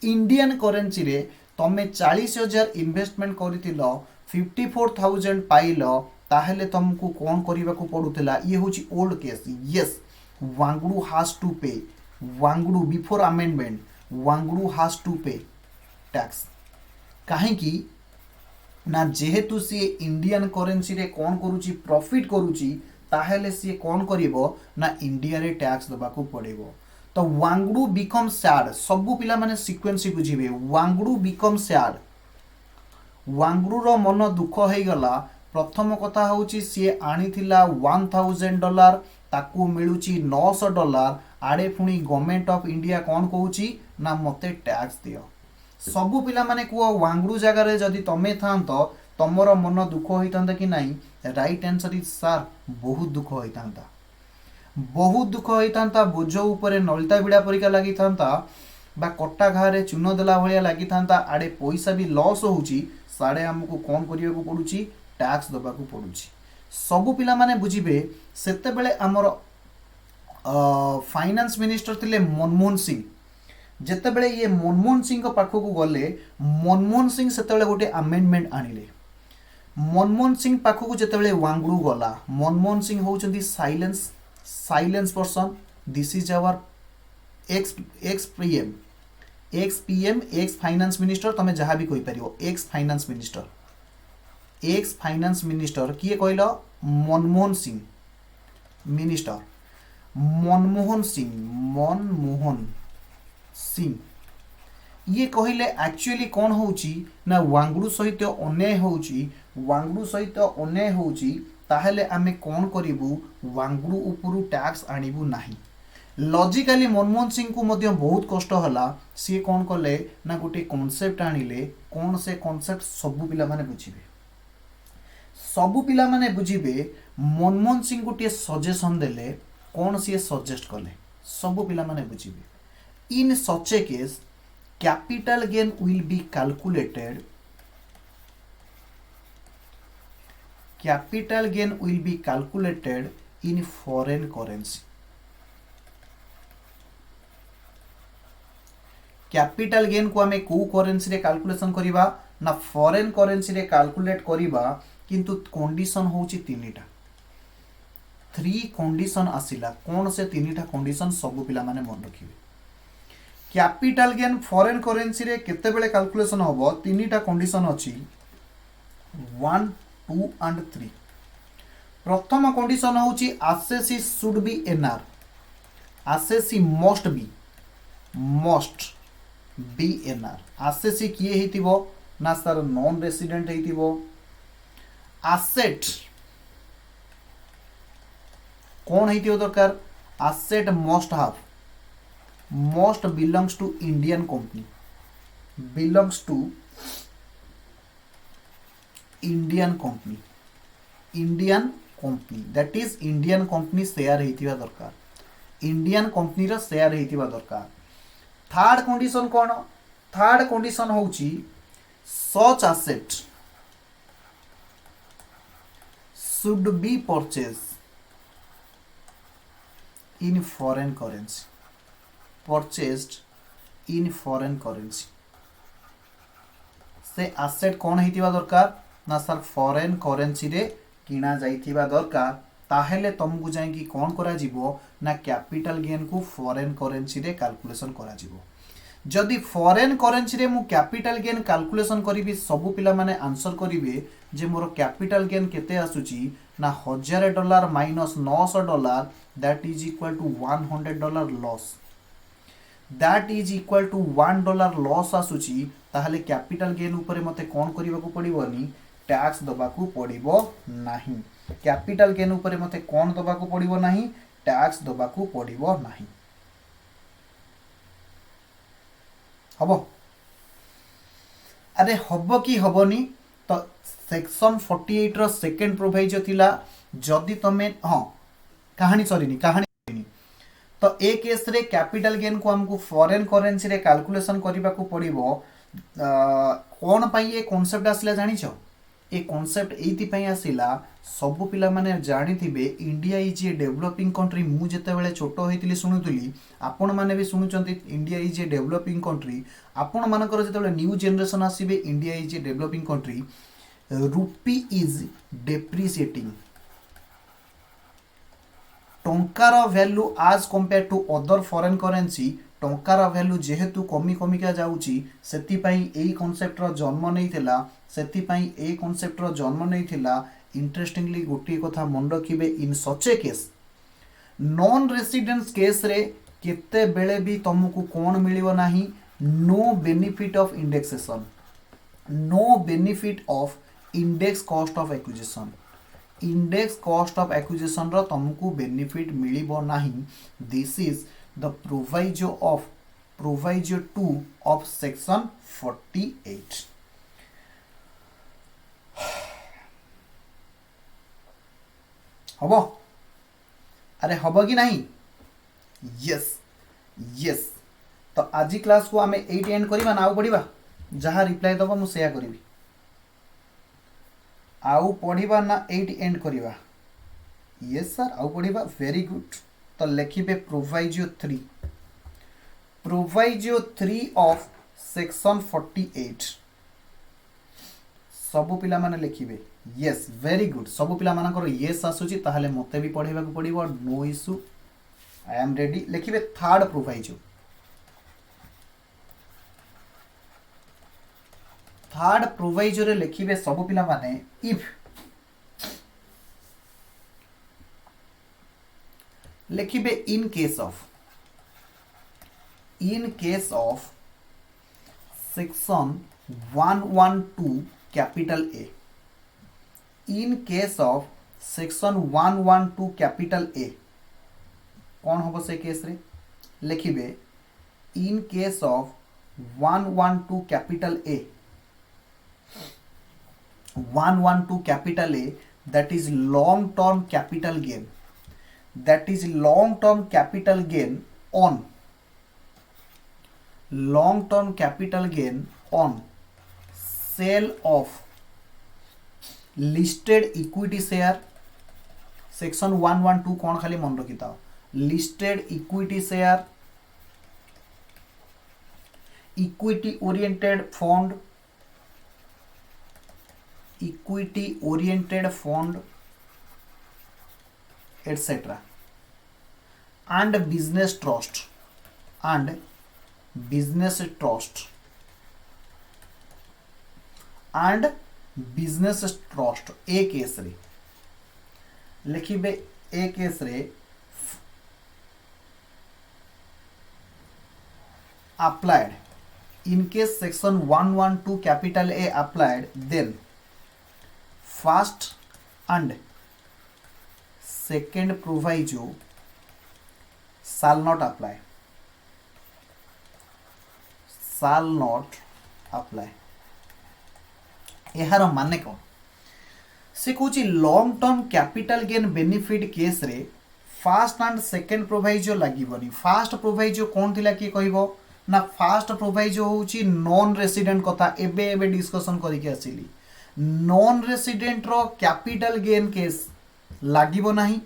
इंडियन करेंसी रे तमे 40,000 इन्वेस्टमेंट करितिलो 54,000 पाइलो ताहेले तुमको कौन करिबा को पडुतिला? ये होची old case. Yes Wangdu has to pay. Wangdu before amendment Wangdu has to pay tax. काहे कि ना जेहेतु सी इंडियन करेंसी रे कौन करूची प्रॉफिट करूची ताहेले सी कौन करिवो ना इंडिया रे टैक्स दबा को पड़ेबो। तो वांगड़ू बिकम सैड। सबु पिला माने सीक्वेंस बुझिबे। Wangdu become sad. वांगड़ू रो मन दुख हे गला। प्रथम कथा होची सी आनीथिला $1,000 ताकू मिलुची $900। आड़े पुणी गवर्नमेंट ऑफ इंडिया कौन कहूची ना मते टैक्स दियो। सबु पिला माने कुआ वांगड़ू जगह रे जदि तमे थांतो तमरो मन दुख होइतांता कि नाही? राइट आंसर इज सर बहुत दुख होइतांता। बहुत दुख होइतांता। बोझ ऊपर नलिता बिड़ा परिका लागि थांता बा कट्टा घारे चून देला भलिया लागि थांता। आड़े पैसा भी लॉस होउची साडे हमको कौन करिया को पडुची टैक्स दबा को पडुची। सबु पिला माने बुझिबे सेते बेले हमर फाइनेंस मिनिस्टर थिले मनमोहन सिंह। जेते बेले ये मनमोहन सिंह को पाखो को गले मनमोहन सिंह सेते बेले गोटे अमेंडमेंट आनिले। मनमोहन सिंह पाखो को जेते बेले वांगड़ू गला मनमोहन सिंह होउचंदी silence person. This is our ex PM ex finance minister तमे जहाँ भी कहि परियो एक्स फाइनेंस मिनिस्टर किए कहलो? मनमोहन सिंह मिनिस्टर। मनमोहन सिंह ये कहले एक्चुअली कौन होउची ना वांगड़ू सहित अन्याय होउची। वांगड़ू सहित अन्याय होउची ताहेले आमे कौन करिवु वांगड़ू उपरु टैक्स आनिबु नाही। लॉजिकली मनमोहन सिंह को मध्य बहुत कष्ट हला। सी कौन कले ना गोटे कॉन्सेप्ट आनिले। कौन से कॉन्सेप्ट सबु पिला माने बुझिबे। सबु पिला माने बुझिबे मनमोहन सिंह गोटे सजेशन देले। कौन सी सजेस्ट कले सबु पिला माने बुझिबे। In such a case, capital gain will be calculated. Capital gain will be calculated in foreign currency. Capital gain को आमे को करेंसी रे कैलकुलेशन करिबा ना फॉरेन करेंसी रे कैलकुलेट करिबा किंतु कंडीशन होची तीनटा। 3 कंडीशन आसिला। कौन से तीनटा कंडीशन सब पिला माने मन रखिबे। कैपिटल गेन फॉरेन करेंसी रे केते बेले कैलकुलेशन होबो? तीनटा कंडीशन अछि 1, 2 एंड 3। प्रथम कंडीशन होची assessee should be NR. Assessee must be NR. Assessee किए हेतिबो ना सर नॉन रेसिडेंट हेतिबो। एसेट कौन है दरकार asset must belongs to Indian company, belongs to Indian company, Indian company, that is Indian company share होइतिबा दरकार, इंडियन कंपनी रो शेयर होइतिबा दरकार। थर्ड कंडीशन कौन, थर्ड कंडीशन होउची such asset should be purchased in foreign currency, purchased in foreign currency। से एसेट कौन होइतिबा दरकार ना सर फॉरेन करेंसी रे किना जाइतिबा दरकार। ताहेले तुमको जाइकी कौन करा जिवो ना कैपिटल गेन को फॉरेन करेंसी रे कैलकुलेशन करा जिवो। जदि फॉरेन करेंसी रे मु कैपिटल गेन कैलकुलेशन करिवि सबु पिला माने आंसर करिवे जे मोर कैपिटल गेन केते आसुची ना $1000 minus $900 that is equal to $100 loss, that is equal to $1 loss आसुची। ताहले कैपिटल गेन ऊपर मते कोन करिबाकू पड़िबोनी टैक्स दबाकू पड़िबो नाही। कैपिटल गेन ऊपर मते कोन दबाकू पड़िबो नाही टैक्स दबाकू पड़िबो नाही। हबो अरे हबो कि हबोनी तो सेक्शन 48 रो सेकंड प्रोविजन थिला जदि तमे हां कहानी सरीनी कहानी सरीनी तो ए केस रे कैपिटल गेन को हमको फॉरेन करेंसी रे कैलकुलेशन करबा को पड़िबो। कोन पई ए कांसेप्ट आसिला जानि छ, ए कांसेप्ट एति पई आसिला सब पिला माने जानि थिबे India is a developing country. मु जते बेले छोटो होइतिली सुनुतली आपण माने भी सुनुचंती India is a developing country. आपण मानकर जते बेले न्यू जनरेशन आसीबे India is a developing country, rupee is depreciating, टंकार वैल्यू आज compare to other foreign currency टंकार वैल्यू जेहेतु कमी कमिका जाउची सेति पई एई कांसेप्ट रो जन्म नैथिला, सेति पई एई कांसेप्ट रो जन्म नैथिला। इंटरेस्टिंगली गोटी कथा मन रखिबे in such a case non residence case रे केते बेले भी तुमको कोन मिलिबो नाही no benefit of indexation, no benefit of index cost of acquisition, index cost of acquisition रो तुमको बेनिफिट मिलिबो नाही। This is the proviso 2 of section 48। हबो अरे हबो कि नहीं यस यस तो आज क्लास को आमे 8 एंड करिबा ना आउ पढ़िबा जहाँ रिप्लाई दबो मु सेया करिवि आउ पढ़िबा ना 8 एंड करिबा यस सर आउ पढ़िबा वेरी गुड। तो लिखिबे प्रोविजो 3 ऑफ सेक्शन 48 सबु पिला माने लिखिबे यस वेरी गुड। सबु पिला मानकर यस आसुची ताहले मते भी पढ़ेबा को पड़िबो no issue I am ready. लिखिबे थर्ड प्रोविजो, थर्ड प्रोविजो रे लिखिबे सबु पिला माने इफ लिखिबे in case of section 112 capital A, in case of section 112 capital A कौन हम से केस रे लिखिबे in case of 112 capital A, 112 capital A that is long term capital gain, that is long term capital gain on sale of listed equity share। Section 112 कौन खाली मन रखी था listed equity share, equity oriented fund etcetera and business trust A case रे लिखिबे ए केस रे applied in case section 112 capital A applied then first and second proviso shall not apply, shall not apply। यार माने कौन से कौच long term capital gain benefit case रे फास्ट एंड सेकेंड प्रोवाइजो लागबनी। फास्ट प्रोवाइजो कौन थिला कि कहबो ना फास्ट प्रोवाइजो होची नॉन रेसिडेंट कथा एबे एबे डिस्कशन करके आसिली। नॉन रेसिडेंट रो कैपिटल गेन केस लागिबो नाही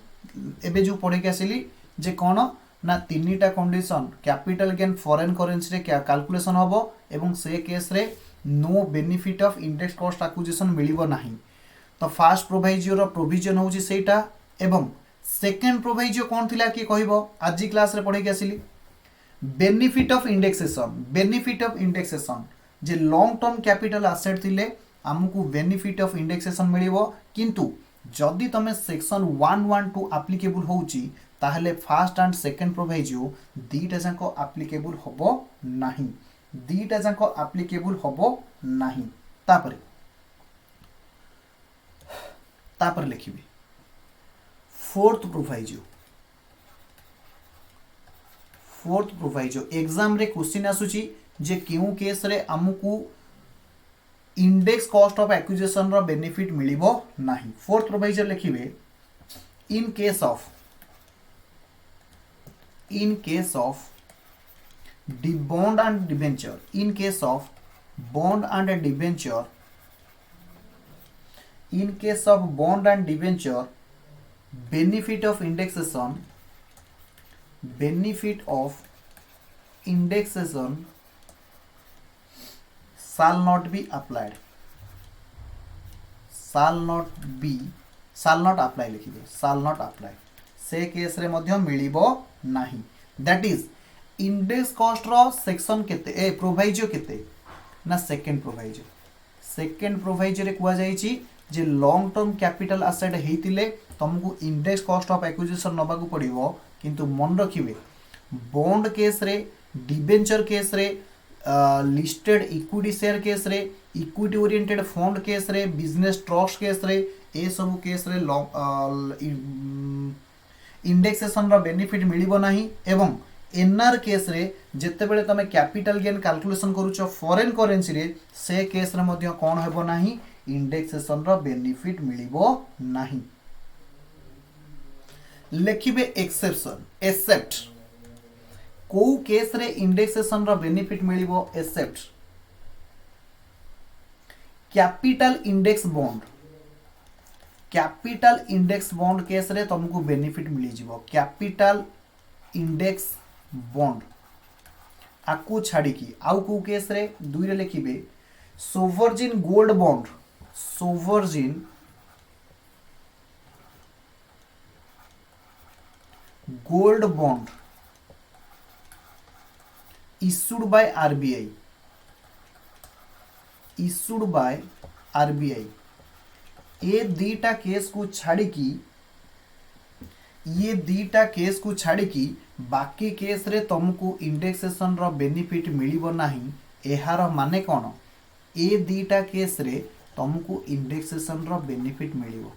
एबे जो पढ़े के आसिली जे कोन ना तीनटा condition capital gain foreign currency रे कैलकुलेशन होबो एवं से केस रे no benefit of index cost acquisition मिलिबो नाही। तो फास्ट प्रोवाइजो रो प्रोविजन होची सेटा एवं सेकेंड प्रोवाइजो कौन थिला कि कहबो आज क्लास रे पढ़े के आसिली benefit of indexation. Benefit of indexation जे लॉन्ग टर्म कैपिटल एसेट थिले हमकु बेनिफिट ऑफ इंडेक्सेशन मिलिबो किंतु जदि तमे सेक्शन 112 एप्लीकेबल होउची ताहले फास्ट एंड सेकेंड प्रोवाइजो दीटा जाको एप्लीकेबल होबो नाही। दीटा जाको एप्लीकेबल होबो नाही। तापर लिखिबे fourth proviso. Fourth proviso exam रे क्वेश्चन आसुची जे क्यों केस रे हमकु इंडेक्स कॉस्ट ऑफ एक्विजिशन रो बेनिफिट मिलिबो नाही। फोर्थ प्रोवाइजो लिखिबे in case of the bond and debenture, in case of bond and debenture, in case of bond and debenture benefit of indexation shall not be applied, shall not apply लिखिबे shall not apply से केस रे मध्य मिलिबो नाही। दैट इज इंडेक्स कॉस्ट रो सेक्शन केते ए प्रोवाइजो केते ना सेकेंड प्रोवाइजो। सेकेंड प्रोवाइजो रे कुआ जाईची जे लॉन्ग टर्म कैपिटल एसेट हेतिले तुमको इंडेक्स कॉस्ट ऑफ एक्विजिशन नबाकू पड़िबो किंतु मन रखिबे बॉन्ड केस रे डिबेंचर केस रे लिस्टेड इक्विटी शेयर केस रे इक्विटी ओरिएंटेड फंड केस रे बिजनेस ट्रस्ट केस रे ए सब केस रे इंडेक्सेशन रो बेनिफिट मिलिबो नाही एवं एनआर केस रे जेते बेले तमे कैपिटल गेन कैलकुलेशन करूछो फॉरेन करेंसी रे से केस रे मध्य कोन हेबो नाही इंडेक्सेशन रो बेनिफिट मिलिबो नाही। लिखिबे एक्सेप्शन एक्सेप्ट को केस रे इंडेक्सेशन रो बेनिफिट मिलिबो except capital index bond. Capital index bond case रे तुमको बेनिफिट मिली जिवो कैपिटल इंडेक्स बॉन्ड आकु छाड़ी की आउ को केस रे दुई रे लिखिबे sovereign gold bond. Sovereign gold bond issued by RBI, issued by RBI। ये दीटा केस को छाड़ी की बाकी केस रे तुमको इंडेक्सेशन रो बेनिफिट मिलिबो नाही। एहार माने कोन ए दीटा केस रे तुमको इंडेक्सेशन रो बेनिफिट मिलिबो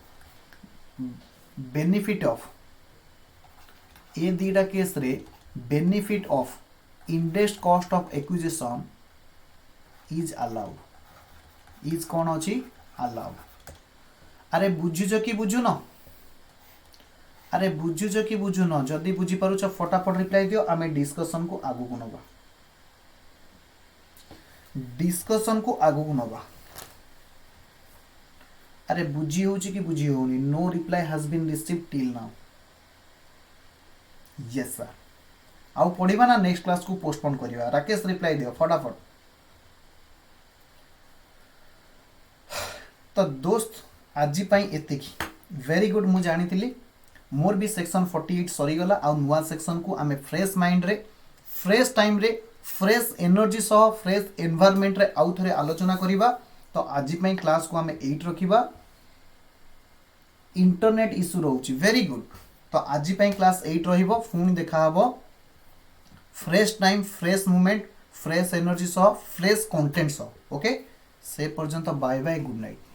बेनिफिट ऑफ ए दीटा केस रे benefit of index cost of acquisition is allowed. Is कौन अच्छी अलाउड। अरे बुझुच कि बुझुन अरे बुझुच कि बुझुन जदि बुझी पारुछ फटाफट रिप्लाई दियो आमे डिस्कशन को आगु को नबा अरे बुझी होची कि बुझी होनी no reply has been received till now. Yes sir आउ पढ़ा ना नेक्स्ट क्लास को पोस्टपोन करिवा। राकेश रिप्लाई दियो फटाफट। तो दोस्त आज पाई एतिकी वेरी गुड मु जानी मोर भी सेक्शन 48 सरी गला आ नुआ सेक्शन को आमे फ्रेश माइंड रे फ्रेश टाइम रे फ्रेश एनर्जी सह फ्रेश एनवायरनमेंट रे आउ थरे आलोचना करिवा। तो आज पाई क्लास को आमे 8 रखिबा। इंटरनेट इश्यू रहउची वेरी गुड। तो आज पाई क्लास 8 रहिबो पुणी देखा हबो fresh time fresh movement fresh energy सह फ्रेश कंटेंट सह। ओके से पर्यंत बाय बाय गुड नाइट।